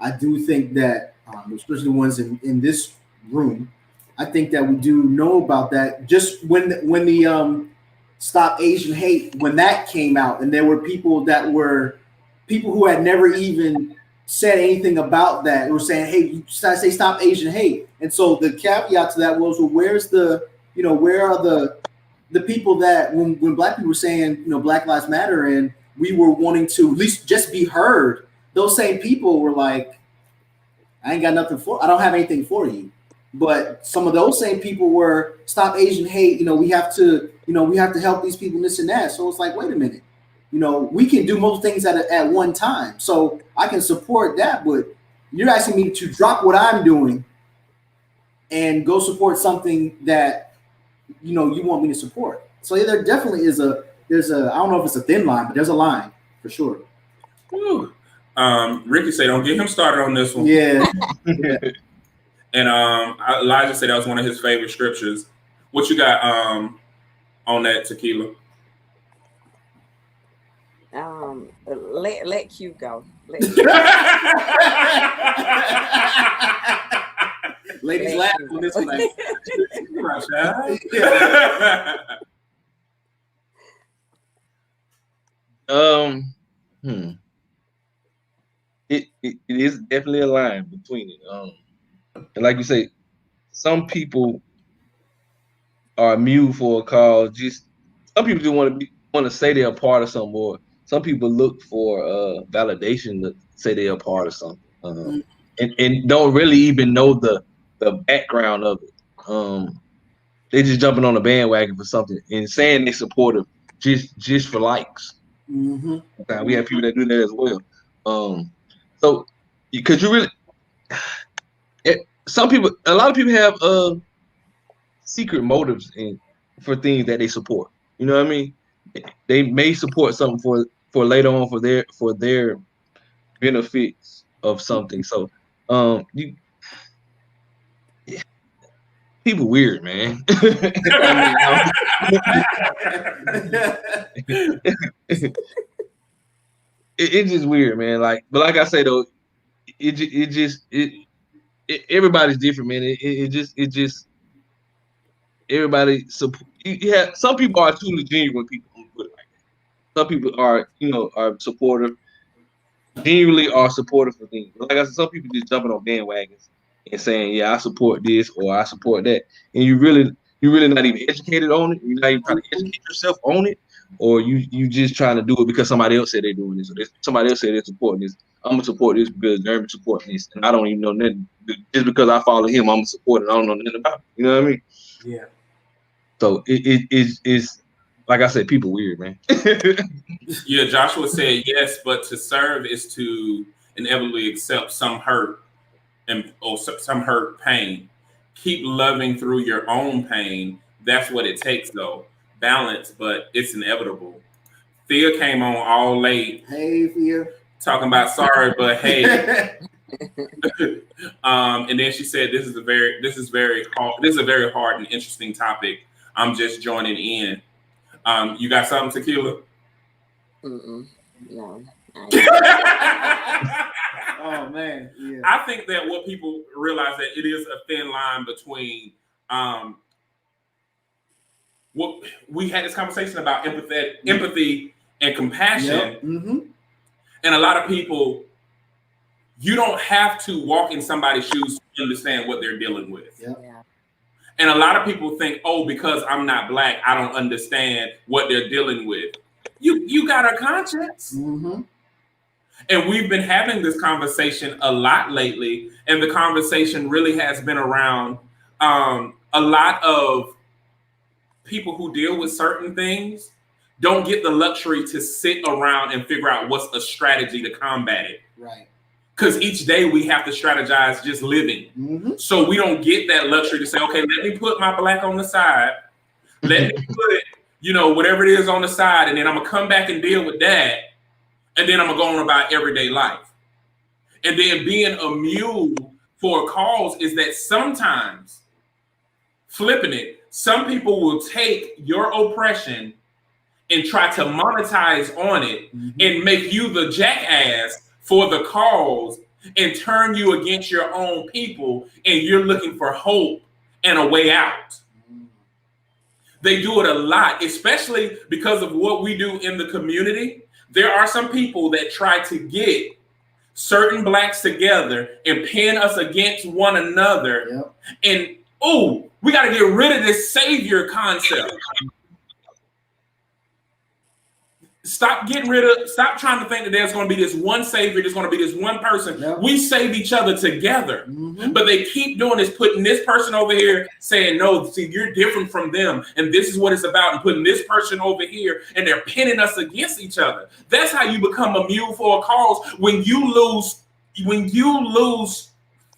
I do think that, especially the ones in this room, I think that we do know about that. Just when the Stop Asian Hate, when that came out, and there were people who had never even said anything about that, were saying, "Hey, you say Stop Asian Hate." And so the caveat to that was, well, where are the people that when Black people were saying, Black Lives Matter, and we were wanting to at least just be heard, those same people were like, I ain't got nothing I don't have anything for you. But some of those same people were Stop Asian Hate. We have to help these people, this and that. So it's like, wait a minute, we can do most things at one time. So I can support that, but you're asking me to drop what I'm doing and go support something that, you want me to support. So yeah, there definitely is there's a, I don't know if it's a thin line, but there's a line for sure. Woo. Ricky said, don't get him started on this one. Yeah. And Elijah said that was one of his favorite scriptures. What you got on that, Tequila? Let Q go. Ladies laugh on this one. It is definitely a line between it. And like you say, some people are mute for a cause. Just some people just want to say they're a part of something, or some people look for validation to say they're a part of something, and don't really even know the background of it. They just jumping on the bandwagon for something and saying they supportive just for likes. Mm-hmm. We have people that do that as well. So, because you really, a lot of people have secret motives for things that they support. You know what I mean? They may support something for later on for their benefits of something. So, people weird, man. It's just weird, man. But like I say though, everybody's different, man. It just everybody. Some people are truly genuine people. Some people are supportive, genuinely are supportive for things. Like I said, some people just jumping on bandwagons and saying, "Yeah, I support this" or "I support that," and you're really not even educated on it. You're not even trying to educate yourself on it, or you just trying to do it because somebody else said they're doing this, or somebody else said they're supporting this. I'm gonna support this because they're supporting this, and I don't even know nothing. Just because I follow him, I'm gonna support it. I don't know nothing about it. You know what I mean? Yeah. So it's like I said, people weird, man. Yeah, Joshua said yes, but to serve is to inevitably accept some hurt or some hurt pain. Keep loving through your own pain. That's what it takes, though. Balance, but it's inevitable. Thea came on all late. Hey, Thea. Talking about sorry, but hey. And then she said, "This is a very hard and interesting topic. I'm just joining in." You got something, Tequila? No. Oh man, yeah. I think that what people realize that it is a thin line between what we had this conversation about empathy and compassion, Yep. Mm-hmm. and a lot of people You don't have to walk in somebody's shoes to understand what they're dealing with. Yeah. And a lot of people think, oh, because I'm not Black, I don't understand what they're dealing with. You got a conscience. Mm-hmm. And we've been having this conversation a lot lately. And the conversation really has been around a lot of people who deal with certain things don't get the luxury to sit around and figure out what's a strategy to combat it. Right. Because each day we have to strategize just living. Mm-hmm. So we don't get that luxury to say, okay, let me put my Black on the side. Let me put, whatever it is on the side. And then I'm going to come back and deal with that. And then I'm going to go on about everyday life. And then being a mule for a cause is that sometimes, flipping it, some people will take your oppression and try to monetize on it and make you the jackass for the cause and turn you against your own people, and you're looking for hope and a way out. They do it a lot, especially because of what we do in the community. There are some people that try to get certain Blacks together and pin us against one another. Yep. And, we got to get rid of this savior concept. Stop trying to think that there's going to be this one savior, there's going to be this one person. Yep. We save each other together. Mm-hmm. But they keep doing is putting this person over here saying, no, see, you're different from them. And this is what it's about. And putting this person over here, and they're pinning us against each other. That's how you become a mule for a cause, when you lose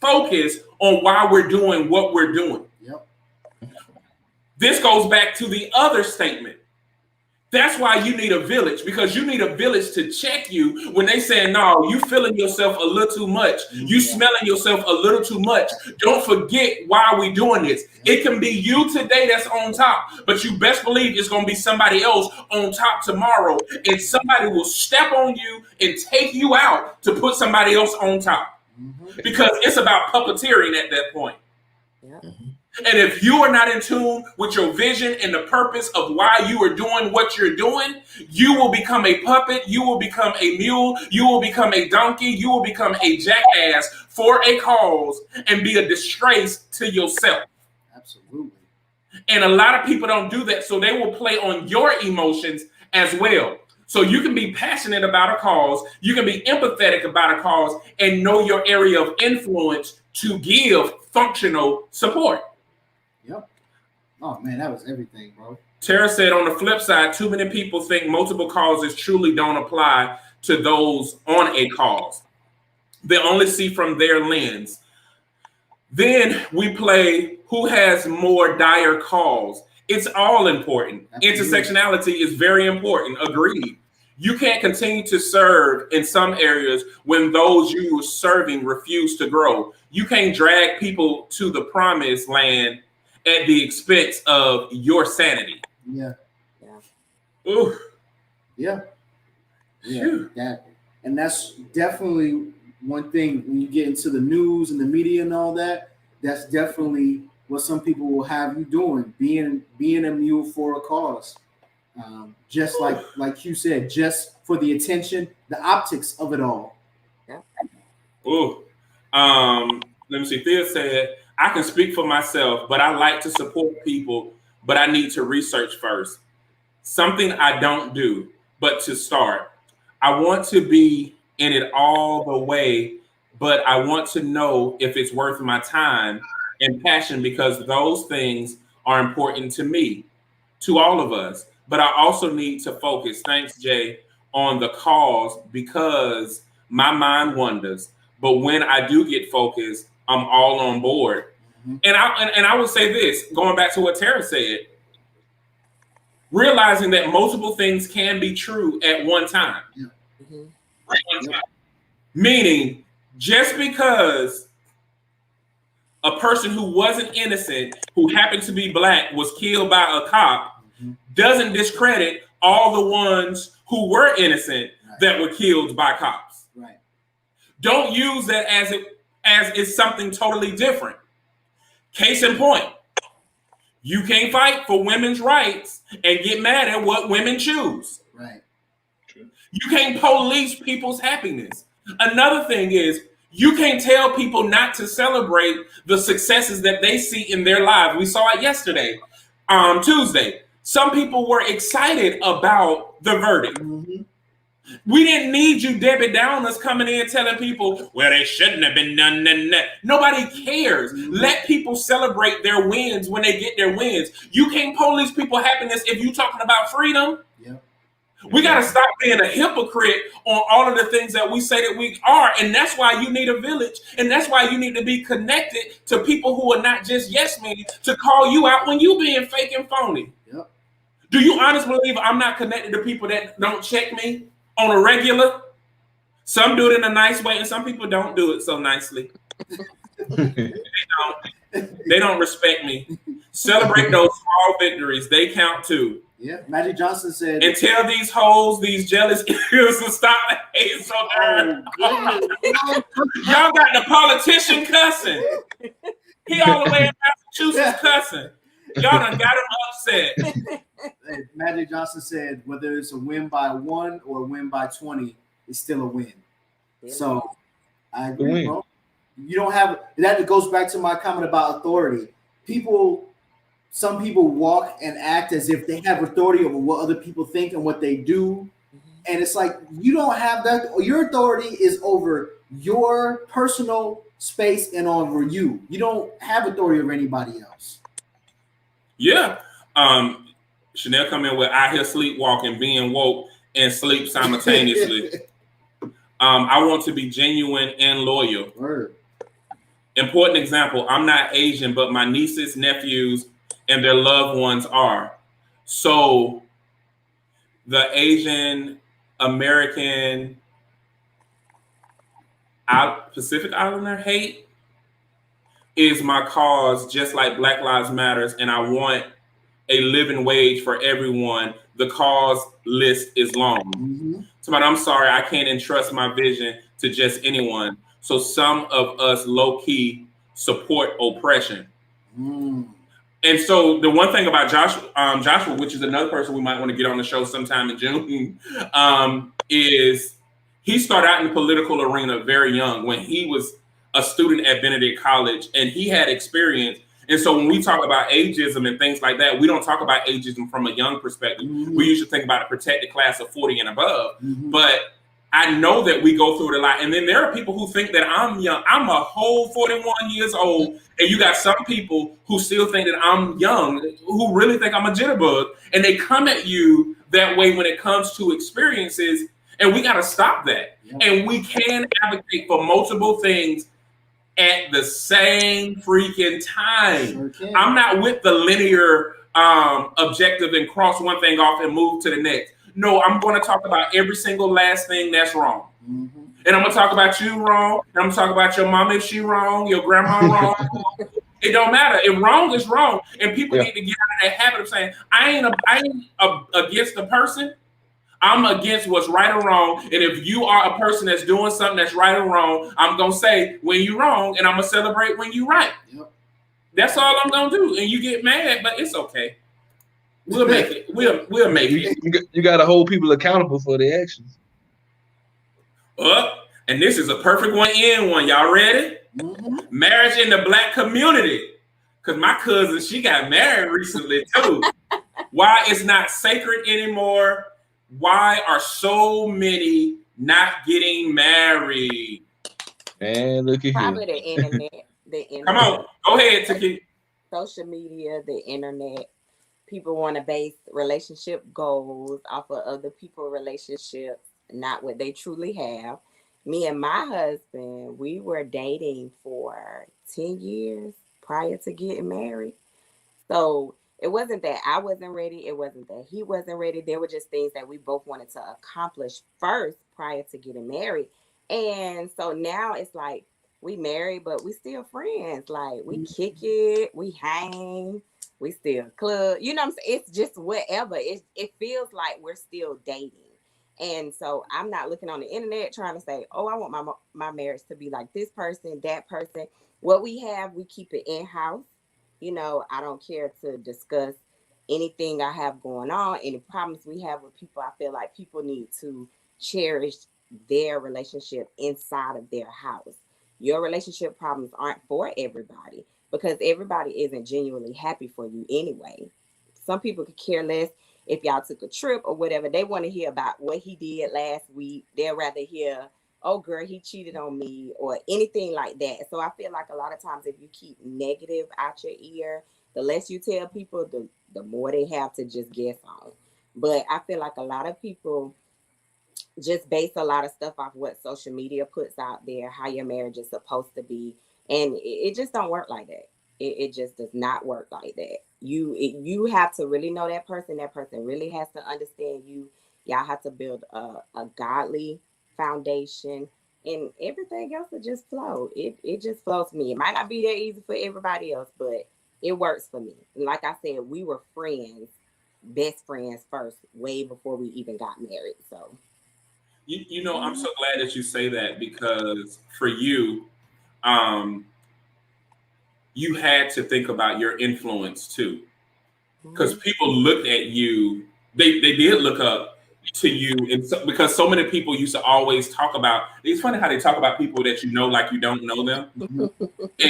focus on why we're doing what we're doing. Yep. This goes back to the other statement. That's why you need a village, because you need a village to check you when they say, no, you feeling yourself a little too much. You smelling yourself a little too much. Don't forget why we doing this. It can be you today that's on top, but you best believe it's going to be somebody else on top tomorrow, and somebody will step on you and take you out to put somebody else on top, because it's about puppeteering at that point. Yeah. And if you are not in tune with your vision and the purpose of why you are doing what you're doing, you will become a puppet, you will become a mule, you will become a donkey, you will become a jackass for a cause and be a disgrace to yourself. Absolutely. And a lot of people don't do that, so they will play on your emotions as well. So you can be passionate about a cause, you can be empathetic about a cause, and know your area of influence to give functional support. Yep. Oh man, that was everything, bro. Tara said, on the flip side, too many people think multiple causes truly don't apply to those on a cause. They only see from their lens. Then we play who has more dire cause. It's all important. Absolutely. Intersectionality is very important. Agreed. You can't continue to serve in some areas when those you are serving refuse to grow. You can't drag people to the promised land at the expense of your sanity. Yeah. Ooh. Yeah. And that's definitely one thing when you get into the news and the media and all that. That's definitely what some people will have you doing, being a mule for a cause. Just like you said, just for the attention, the optics of it all. Yeah. Ooh. Let me see. Thea said, I can speak for myself, but I like to support people, but I need to research first. Something I don't do, but to start. I want to be in it all the way, but I want to know if it's worth my time and passion, because those things are important to me, to all of us. But I also need to focus, thanks, Jay, on the cause, because my mind wanders. But when I do get focused, I'm all on board. Mm-hmm. And I would say this, going back to what Tara said, realizing that multiple things can be true at one time. Yeah. Mm-hmm. Meaning, just because a person who wasn't innocent, who happened to be Black, was killed by a cop, doesn't discredit all the ones who were innocent that were killed by cops. Right. Don't use that as it's something totally different. Case in point, you can't fight for women's rights and get mad at what women choose. Right. You can't police people's happiness. Another thing is, You can't tell people not to celebrate the successes that they see in their lives. We saw it yesterday, Tuesday. Some people were excited about the verdict. Mm-hmm. We didn't need you Debbie Downers coming in telling people, well, they shouldn't have been done. Nobody cares. Mm-hmm. Let people celebrate their wins when they get their wins. You can't police people happiness if you're talking about freedom. Yep. We got to stop being a hypocrite on all of the things that we say that we are. And that's why you need a village. And that's why you need to be connected to people who are not just yes men to call you out when you being fake and phony. Yep. Do you honestly believe I'm not connected to people that don't check me on a regular? Some do it in a nice way and some people don't do it so nicely. They don't respect me. Celebrate those small victories. They count too. Yeah, Magic Johnson said, and tell these hoes, these jealous kids to stop hating so bad. Y'all got the politician cussing. He all the way in Massachusetts cussing. Y'all done got him upset. Magic Johnson said, whether it's a win by 1 or a win by 20, it's still a win. Yeah. So I agree, bro. You don't have that. Goes back to my comment about authority. Some people walk and act as if they have authority over what other people think and what they do. And it's like, you don't have that. Your authority is over your personal space and over you. You don't have authority over anybody else. Yeah. Chanel come in with out here sleepwalking, being woke, and sleep simultaneously. I want to be genuine and loyal. Word. Important example, I'm not Asian, but my nieces, nephews, and their loved ones are. So the Asian American Pacific Islander hate is my cause, just like Black Lives Matters, and I want a living wage for everyone. The cause list is long. Mm-hmm. So, but I'm sorry, I can't entrust my vision to just anyone. So some of us low-key support oppression. Mm. And so the one thing about Joshua, which is another person we might want to get on the show sometime in June, is he started out in the political arena very young when he was a student at Benedict College, and he had experience. And so when we talk about ageism and things like that, we don't talk about ageism from a young perspective. Mm-hmm. We usually think about a protected class of 40 and above. Mm-hmm. But I know that we go through it a lot. And then there are people who think that I'm young. I'm a whole 41 years old. And you got some people who still think that I'm young, who really think I'm a jitterbug. And they come at you that way when it comes to experiences. And we got to stop that. Yeah. And we can advocate for multiple things at the same freaking time. Sure. I'm not with the linear objective and cross one thing off and move to the next. No, I'm going to talk about every single last thing that's wrong. Mm-hmm. And I'm going to talk about you wrong. And I'm going to talk about your mom if she wrong, your grandma wrong. It don't matter. If wrong is wrong. And people need to get out of that habit of saying, I ain't against the person. I'm against what's right or wrong. And if you are a person that's doing something that's right or wrong, I'm going to say when you're wrong, and I'm going to celebrate when you're right. Yep. That's all I'm going to do. And you get mad, but it's okay. We'll make it. We'll make it. You got to hold people accountable for their actions. And this is a perfect one. Y'all ready? Mm-hmm. Marriage in the Black community. Because my cousin, she got married recently too. Why it's not sacred anymore? Why are so many not getting married? Man, look at Probably the internet. Come on, go ahead, Tequila. Social media, the internet. People want to base relationship goals off of other people's relationships, not what they truly have. Me and my husband, we were dating for 10 years prior to getting married. So it wasn't that I wasn't ready. It wasn't that he wasn't ready. There were just things that we both wanted to accomplish first prior to getting married. And so now it's like we married, but we still friends. Like we kick it, we hang, we still club. You know what I'm saying? It's just whatever. It feels like we're still dating. And so I'm not looking on the internet trying to say, oh, I want my marriage to be like this person, that person. What we have, we keep it in-house. You know, I don't care to discuss anything I have going on, any problems we have with people. I feel like people need to cherish their relationship inside of their house. your relationship problems aren't for everybody, because everybody isn't genuinely happy for you anyway. Some people could care less if y'all took a trip or whatever. They want to hear about what he did last week. They'd rather hear, oh girl, he cheated on me, or anything like that. So I feel like a lot of times if you keep negative out your ear, the less you tell people, the more they have to just guess on. But I feel like a lot of people just base a lot of stuff off what social media puts out there, how your marriage is supposed to be, and it just don't work like that. It just does not work like that. You have to really know that person. That person really has to understand you. Y'all have to build a godly foundation, and everything else will just flow. It just flows for me. It might not be that easy for everybody else, but it works for me. And like I said, we were friends, best friends first, way before we even got married. So. You know, I'm so glad that you say that, because for you, you had to think about your influence too, because people looked at you. They did look up to you, and so, because so many people used to always talk about. It's funny how they talk about people that you know like you don't know them,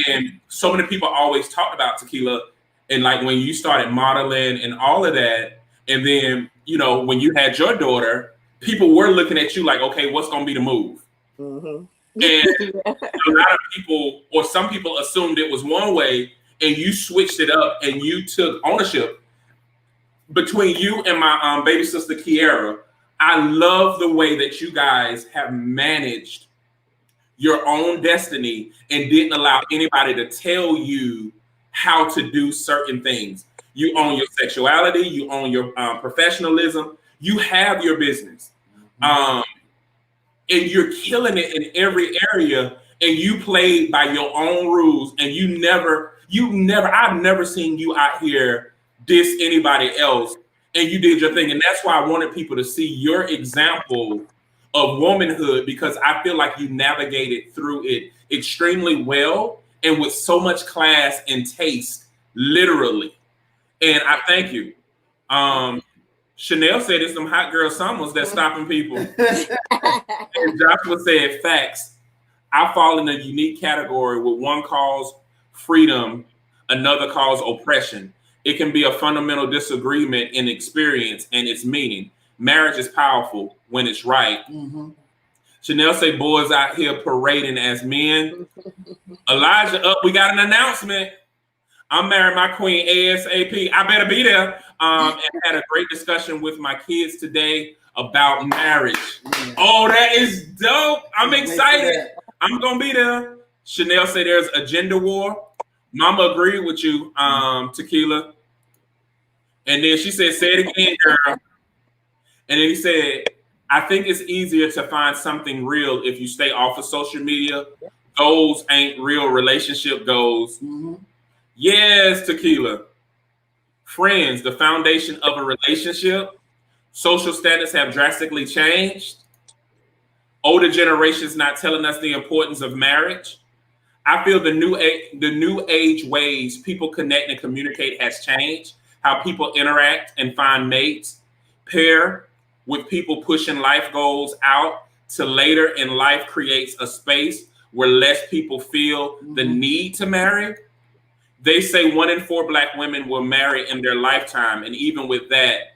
and so many people always talked about Tequila, and like when you started modeling and all of that, and then you know when you had your daughter. People were looking at you like, okay, what's going to be the move? And a lot of people, or some people, assumed it was one way, and you switched it up, and you took ownership. Between you and my baby sister Kiara, I love the way that you guys have managed your own destiny and didn't allow anybody to tell you how to do certain things. You own your sexuality, you own your professionalism, you have your business. And you're killing it in every area, and you play by your own rules, and I've never seen you out here diss anybody else, and you did your thing. And that's why I wanted people to see your example of womanhood, because I feel like you navigated through it extremely well and with so much class and taste, literally. And I thank you. Chanel said it's some hot girl summers that's stopping people. And Joshua said, facts. I fall in a unique category where one calls freedom, another calls oppression. It can be a fundamental disagreement in experience and its meaning. Marriage is powerful when it's right. Chanel say boys out here parading as men. Elijah up, we got an announcement. I'm marrying my queen ASAP. I better be there. And had a great discussion with my kids today about marriage. Oh, that is dope. I'm excited. I'm going to be there. Chanel said there's a gender war. Mama agreed with you, Tequila. And then she said, say it again, girl. And then he said, I think it's easier to find something real if you stay off of social media. Goals ain't real relationship goals. Yes, Tequila. Friends, the foundation of a relationship. Social status have drastically changed. Older generations not telling us the importance of marriage. I feel the new age ways people connect and communicate has changed. How people interact and find mates. Pair with people pushing life goals out to later in life creates a space where less people feel the need to marry. They say 1 in 4 Black women will marry in their lifetime. And even with that,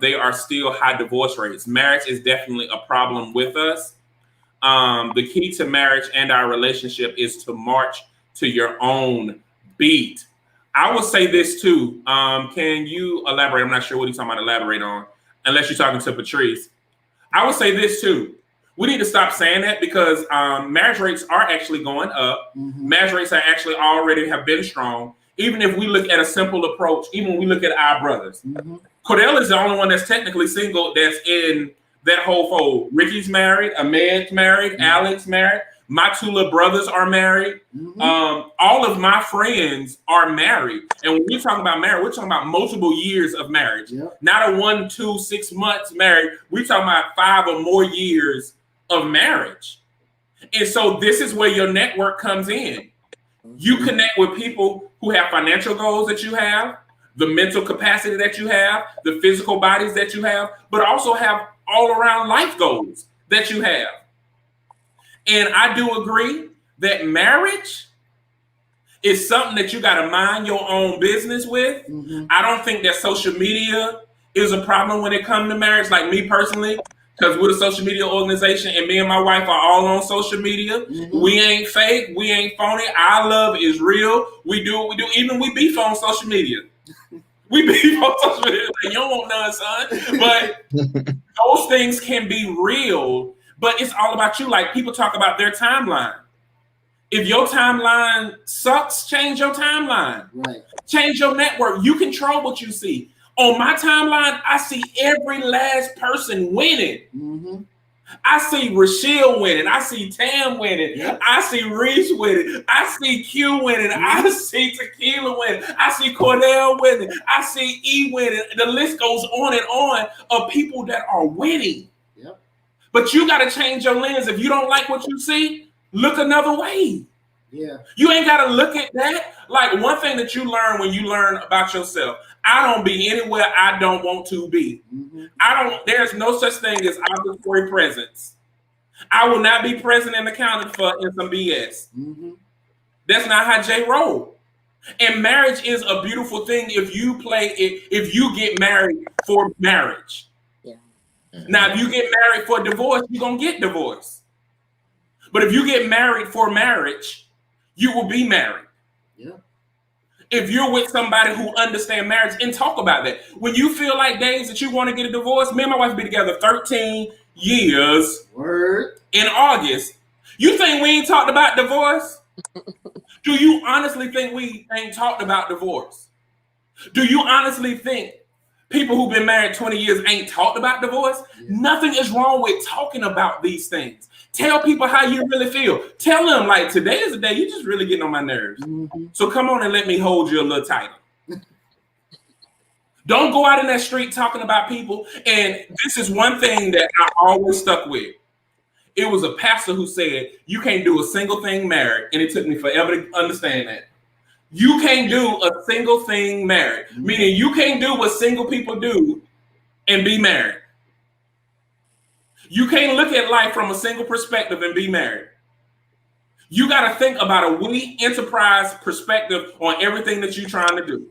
they are still high divorce rates. Marriage is definitely a problem with us. The key to marriage and our relationship is to march to your own beat. I will say this too. Can you elaborate? I'm not sure what he's talking about elaborate on, unless you're talking to Patrice. I will say this too. We need to stop saying that, because marriage rates are actually going up. Marriage rates are actually already have been strong. Even if we look at a simple approach, even when we look at our brothers. Cordell is the only one that's technically single that's in that whole fold. Ricky's married, Ahmed's married, Alex married. My 2 little brothers are married. All of my friends are married. And when we're talking about marriage, we're talking about multiple years of marriage. Not a 1, 2, 6 months married. We're talking about 5 or more years of marriage. And so this is where your network comes in. You connect with people who have financial goals that you have, the mental capacity that you have, the physical bodies that you have, but also have all around life goals that you have. And I do agree that marriage is something that you got to mind your own business with. Mm-hmm. I don't think that social media is a problem when it comes to marriage. Like me personally, because we're a social media organization and me and my wife are all on social media. Mm-hmm. We ain't fake. We ain't phony. Our love is real. We do what we do. Even we beef on social media. We beef on social media. You don't want none, son. But those things can be real. But it's all about you. Like people talk about their timeline. If your timeline sucks, change your timeline. Right. Change your network. You control what you see. On my timeline, I see every last person winning. Mm-hmm. I see Rochelle winning. I see Tam winning. Yep. I see Reese winning. I see Q winning. Mm-hmm. I see Tequila winning. I see Cordell winning. I see E winning. The list goes on of people that are winning. Yep. But you got to change your lens. If you don't like what you see, look another way. Yeah. You ain't got to look at that. Like one thing that you learn when you learn about yourself, I don't be anywhere I don't want to be. Mm-hmm. There's no such thing as auditory presence. I will not be present and accounted for in some BS. Mm-hmm. That's not how Jay roll. And marriage is a beautiful thing if you get married for marriage. Yeah. Mm-hmm. Now, if you get married for divorce, you're going to get divorced. But if you get married for marriage, you will be married. Yeah. If you're with somebody who understands marriage and talk about that. When you feel like days that you want to get a divorce, me and my wife be together 13 years. Word. In August. You think we ain't talked about divorce? Do you honestly think we ain't talked about divorce? Do you honestly think people who've been married 20 years ain't talked about divorce? Yeah. Nothing is wrong with talking about these things. Tell people how you really feel. Tell them, like, today is the day you just really getting on my nerves. Mm-hmm. So come on and let me hold you a little tighter. Don't go out in that street talking about people. And this is one thing that I always stuck with. It was a pastor who said, you can't do a single thing married. And it took me forever to understand that. You can't do a single thing married. Mm-hmm. Meaning you can't do what single people do and be married. You can't look at life from a single perspective and be married. You got to think about a we enterprise perspective on everything that you're trying to do.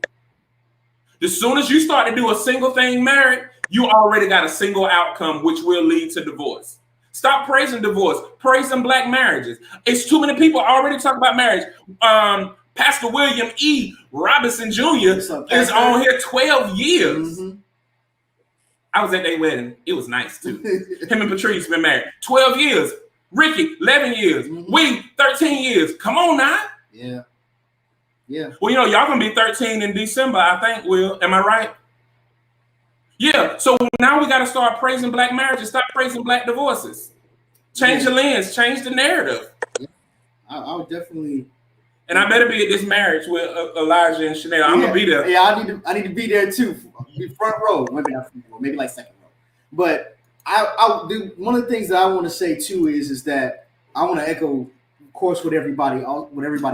As soon as you start to do a single thing married, you already got a single outcome, which will lead to divorce. Stop praising divorce. Praising black marriages. It's too many people already talk about marriage. Pastor William E. Robinson Jr. is on here 12 years. Mm-hmm. I was at their wedding. It was nice, too. Him and Patrice been married 12 years. Ricky, 11 years. Mm-hmm. We, 13 years. Come on now. Yeah. Yeah. Well, y'all going to be 13 in December, I think, Will. Am I right? Yeah. So now we got to start praising black marriages. Stop praising black divorces. Change the lens. Change the narrative. Yeah. I would definitely... And I better be at this marriage with Elijah and Chanel. I'm gonna be there. Yeah, I need to be there too. Be front row, maybe not front row, maybe like second row. But I do. One of the things that I want to say too is that I want to echo, of course, what everybody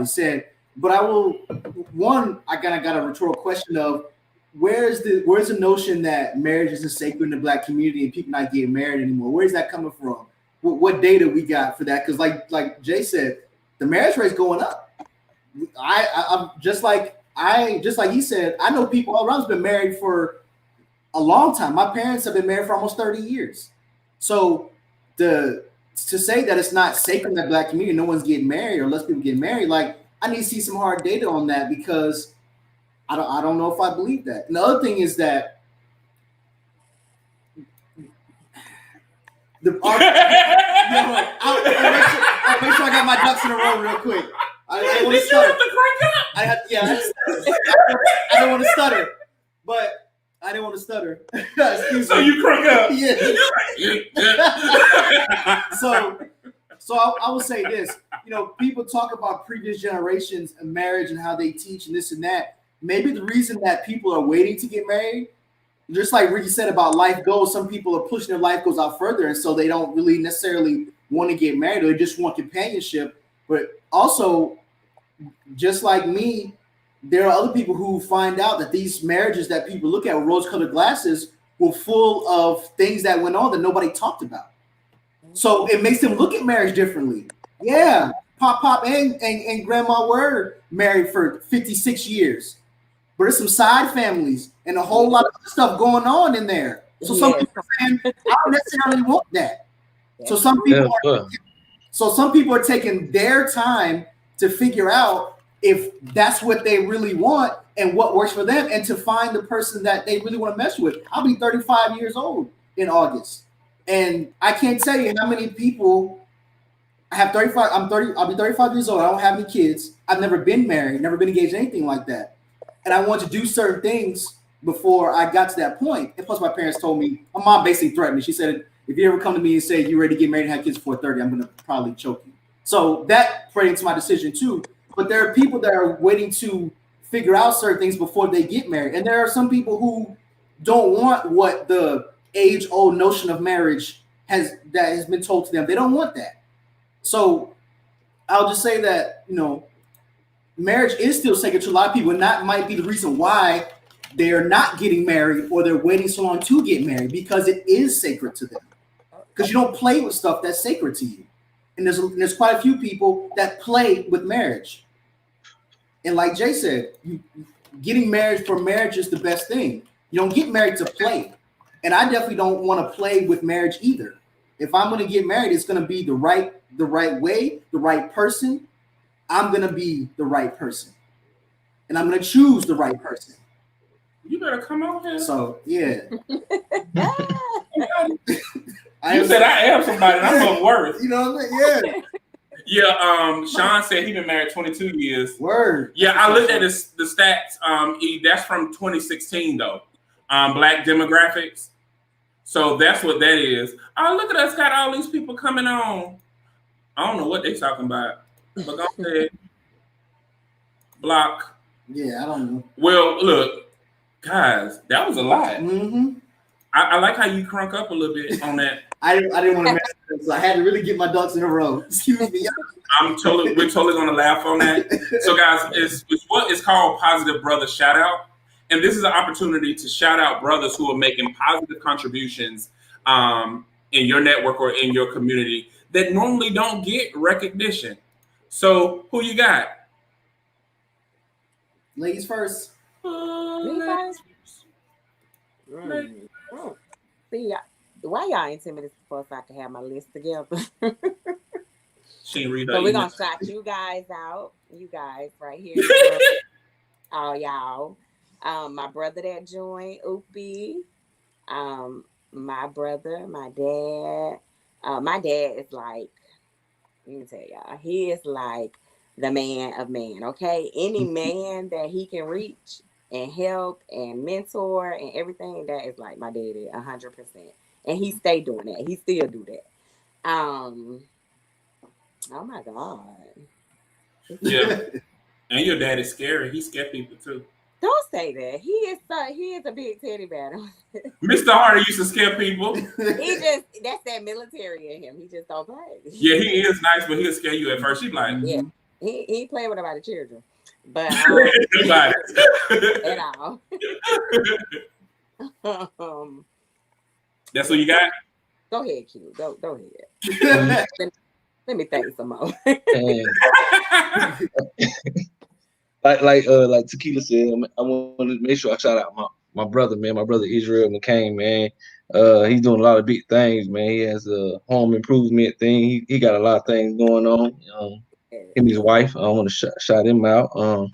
said. But I will. One, I got a rhetorical question of where's the notion that marriage isn't sacred in the black community and people not getting married anymore? Where's that coming from? What data we got for that? Because like Jay said, the marriage rate's going up. I'm just like he said, I know people all around who's been married for a long time. My parents have been married for almost 30 years. So to say that it's not sacred in the black community, no one's getting married or less people get married, like I need to see some hard data on that because I don't know if I believe that. And the other thing is that I'll make sure I got my ducks in a row real quick. I don't want to stutter. I don't want to stutter, but I didn't want to stutter. So you crank up. Yeah. So I will say this. People talk about previous generations and marriage and how they teach and this and that. Maybe the reason that people are waiting to get married, just like Ricky said about life goals, some people are pushing their life goals out further, and so they don't really necessarily want to get married or they just want companionship. But also, just like me, there are other people who find out that these marriages that people look at with rose-colored glasses were full of things that went on that nobody talked about. So it makes them look at marriage differently. Yeah, Pop and Grandma were married for 56 years. But there's some side families and a whole lot of stuff going on in there. So some people are saying, I don't necessarily want that. So some people are taking their time to figure out if that's what they really want and what works for them, and to find the person that they really want to mess with. I'll be 35 years old in August, and I can't tell you how many people. I have 35. I'll be 35 years old. I don't have any kids. I've never been married, never been engaged, anything like that. And I want to do certain things before I got to that point. And plus, my parents told me, my mom basically threatened me. She said, if you ever come to me and say you're ready to get married and have kids before 30, I'm going to probably choke you. So that played into my decision too. But there are people that are waiting to figure out certain things before they get married. And there are some people who don't want what the age-old notion of marriage has been told to them. They don't want that. So I'll just say that, marriage is still sacred to a lot of people, and that might be the reason why they're not getting married or they're waiting so long to get married, because it is sacred to them. Because you don't play with stuff that's sacred to you. And there's quite a few people that play with marriage. And like Jay said, getting married for marriage is the best thing. You don't get married to play. And I definitely don't want to play with marriage either. If I'm going to get married, it's going to be the right way, the right person. I'm going to be the right person. And I'm going to choose the right person. You better come on here. So, yeah. You said I am somebody, and I'm worth. You know what I mean? Yeah. Yeah, Sean said he's been married 22 years. Word. Yeah, I looked at the stats. That's from 2016, though. Black demographics. So that's what that is. Oh, look at us, got all these people coming on. I don't know what they're talking about. But go ahead. Block. Yeah, I don't know. Well, look, guys, that was a lot. Mm-hmm. I like how you crunk up a little bit on that. I didn't want to mess with it, so I had to really get my ducks in a row. Excuse me. We're totally gonna laugh on that. So, guys, it's what is called Positive Brother Shout Out. And this is an opportunity to shout out brothers who are making positive contributions in your network or in your community that normally don't get recognition. So, who you got? Ladies first. See, why y'all intimidated for us? I can have my list together. She read. So we're gonna shout you guys out. You guys right here. All y'all. My brother that joined, Oopie. My brother, my dad. My dad is like, let me tell y'all, he is like the man of man, okay? Any man that he can reach and help and mentor and everything, that is like my daddy, 100%. And he stay doing that. He still do that. Oh my God. Yeah. And your dad is scary. He scared people too. Don't say that. He is a big teddy bear. Mr. Hardy used to scare people. That's that military in him. He just don't play. Yeah, he is nice, but he'll scare you at first. He's like, yeah, he ain't playing with nobody children, but nobody at all. That's what you got. Go ahead, Q. Go ahead. Let me think some more. Like Tequila said, I want to make sure I shout out my brother, man. My brother Israel McCain, man. He's doing a lot of big things, man. He has a home improvement thing. He got a lot of things going on. Him and his wife. I want to shout him out. I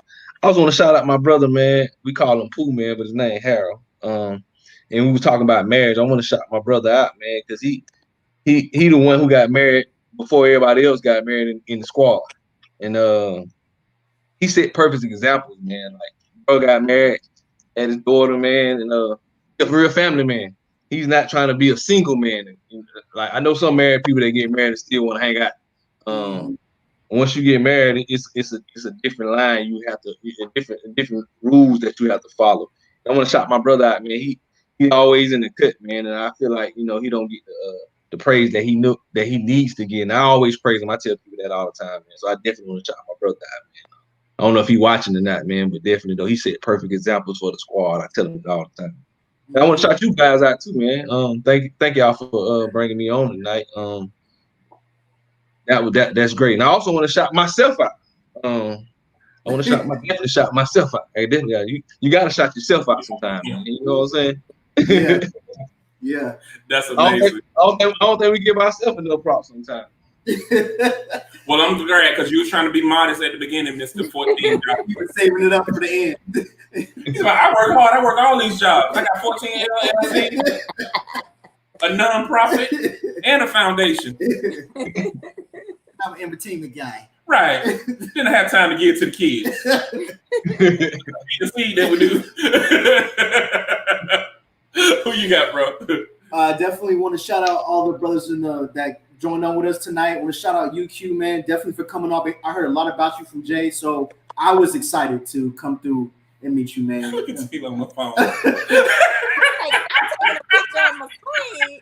also want to shout out my brother, man. We call him Pooh, man, but his name Harold. And we were talking about marriage. I want to shout my brother out, man, because he the one who got married before everybody else got married in the squad. And he set perfect examples, man. Like, bro got married, had his daughter, man, and a real family man. He's not trying to be a single man. Like, I know some married people that get married and still want to hang out. Once you get married, it's a different line. You have to different rules that you have to follow. I want to shout my brother out, man. He always in the cut, man, and I feel like he don't get the praise that he needs to get. And I always praise him. I tell people that all the time, man. So I definitely want to shout my brother out, man. I don't know if he's watching or not, man, but definitely though he set perfect examples for the squad. I tell him all the time. And I want to shout you guys out too, man. Thank y'all for bringing me on tonight. That's great. And I also want to shout myself out. I want to definitely shout myself out. Hey, then, you got to shout yourself out sometime, man. You know what I'm saying? Yeah. That's amazing. I don't think we give ourselves enough props sometimes. Well, I'm glad because you was trying to be modest at the beginning, Mr. 14 jobs. You were saving it up for the end. He's like, I work hard. I work all these jobs. I got 14 LLCs, a nonprofit, and a foundation. I'm an entertainment guy. Right. Didn't have time to give to the kids. The seed that we do. Who you got, bro? Definitely want to shout out all the brothers that joined on with us tonight. Want to shout out UQ, man. Definitely for coming up. I heard a lot about you from Jay, so I was excited to come through and meet you, man. Look at Steve on my phone. I'm taking a picture of my screen.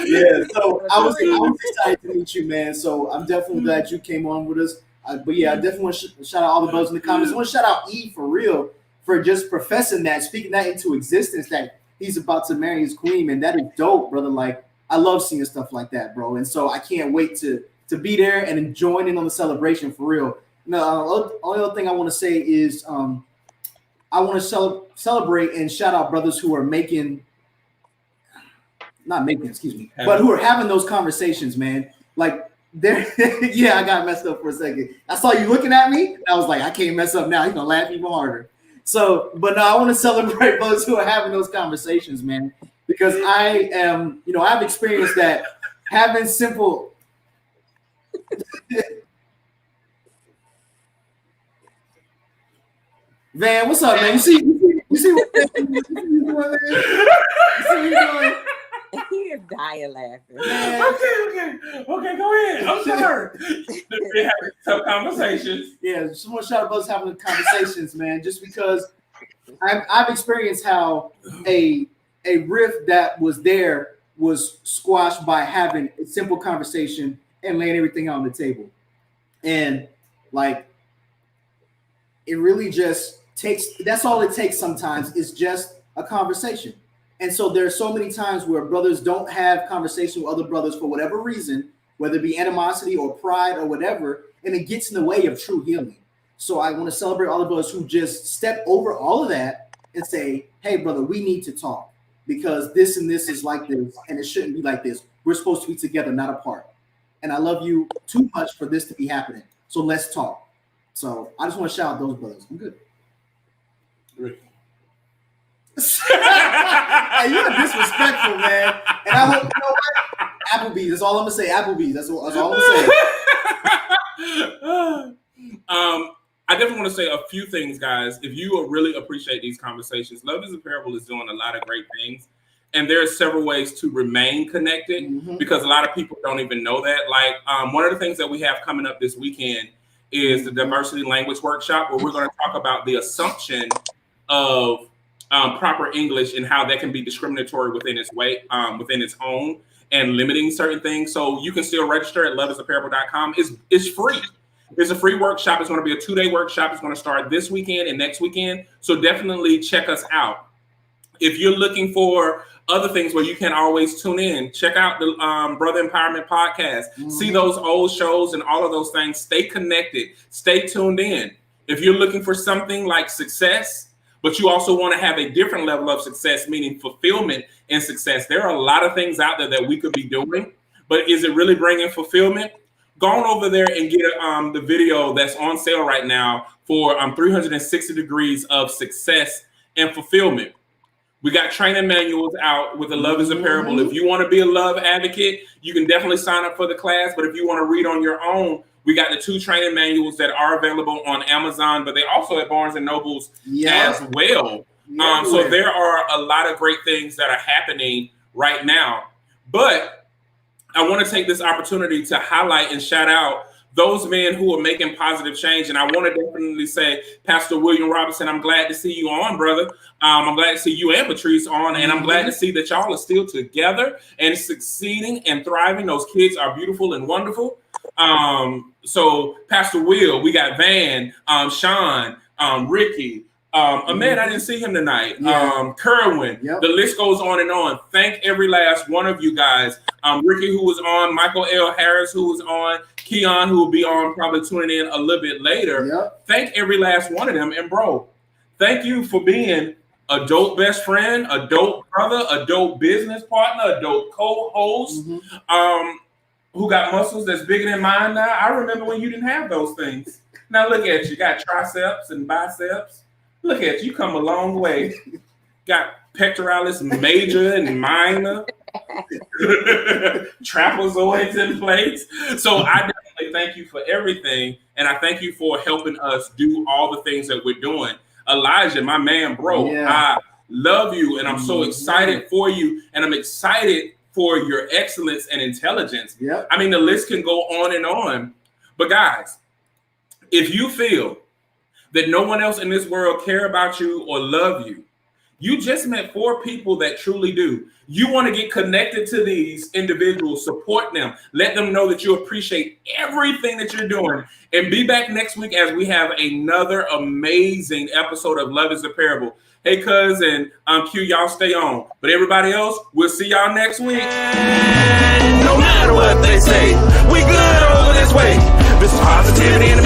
Yeah, so I was excited to meet you, man. So I'm definitely glad you came on with us. But yeah, I definitely want to shout out all the brothers in the comments. I want to shout out E for real for just professing that, speaking that into existence, that he's about to marry his queen, man. That is dope, brother. Like, I love seeing stuff like that, bro. And so I can't wait to be there and join in on the celebration for real. No, only other thing I want to say is I want to celebrate and shout out brothers who are but who are having those conversations, man. Like, yeah, I got messed up for a second. I saw you looking at me. I was like, I can't mess up now. He's gonna laugh even harder. So, but no, I want to celebrate those who are having those conversations, man, because I am, I've experienced that having simple. Van, what's up, man? You see what you're doing? He is dying laughing. Okay, go ahead. I'm sorry. They have tough conversations. Yeah, just want to shout out about us having the conversations, man. Just because I've experienced how a rift that was there was squashed by having a simple conversation and laying everything out on the table, and like it really just takes. That's all it takes. Sometimes is just a conversation. And so there are so many times where brothers don't have conversation with other brothers for whatever reason, whether it be animosity or pride or whatever, and it gets in the way of true healing. So I want to celebrate all the brothers who just step over all of that and say, hey, brother, we need to talk because this and this is like this, and it shouldn't be like this. We're supposed to be together, not apart. And I love you too much for this to be happening. So let's talk. So I just want to shout out those brothers. I'm good. Great. Hey, you're disrespectful, man. And I hope, you know what? Applebee's. That's all I'm gonna say. Applebee's. That's all I'm gonna say. I definitely want to say a few things, guys. If you really appreciate these conversations, Love is a Parable is doing a lot of great things. And there are several ways to remain connected because a lot of people don't even know that. Like one of the things that we have coming up this weekend is the Diversity Language Workshop, where we're going to talk about the assumption of proper English and how that can be discriminatory within its own and limiting certain things. So you can still register at loveisaparable.com. It's free. It's a free workshop. It's going to be a 2-day workshop. It's going to start this weekend and next weekend. So definitely check us out. If you're looking for other things where you can always tune in, check out the Brother Empowerment podcast. See those old shows and all of those things. Stay connected. Stay tuned in. If you're looking for something like success, but you also want to have a different level of success, meaning fulfillment and success. There are a lot of things out there that we could be doing, but is it really bringing fulfillment? Go on over there and get the video that's on sale right now for 360 degrees of success and fulfillment. We got training manuals out with the Love is a Parable. If you want to be a love advocate, you can definitely sign up for the class. But if you want to read on your own, we got the 2 training manuals that are available on Amazon, but they also at Barnes & Nobles as well. So there are a lot of great things that are happening right now. But I want to take this opportunity to highlight and shout out those men who are making positive change. And I want to definitely say, Pastor William Robinson, I'm glad to see you on, brother. I'm glad to see you and Patrice on, and I'm glad to see that y'all are still together and succeeding and thriving. Those kids are beautiful and wonderful. So Pastor Will, we got Van, Sean, Ricky, Ahmed, I didn't see him tonight. Kerwin, the list goes on and on. Thank every last one of you guys. Ricky, who was on, Michael L. Harris, who was on, Keon, who will be on, probably tuning in a little bit later. Thank every last one of them. And bro, thank you for being a dope best friend, a dope brother, a dope business partner, a dope co-host, who got muscles that's bigger than mine now. I remember when you didn't have those things. Now look at you, got triceps and biceps. Look at you, come a long way. Got pectoralis major and minor, trapezoids in place. So I definitely thank you for everything, and I thank you for helping us do all the things that we're doing. Elijah, my man, bro, I love you, and I'm so excited for you, and I'm excited for your excellence and intelligence. I mean, the list can go on and on. But guys, if you feel that no one else in this world care about you or love you, you just met 4 people that truly do. You want to get connected to these individuals, support them, let them know that you appreciate everything that you're doing, and be back next week as we have another amazing episode of Love is a Parable. Hey, cuz and Q, y'all stay on. But everybody else, we'll see y'all next week. No matter what they say, we good over this way. This positivity in the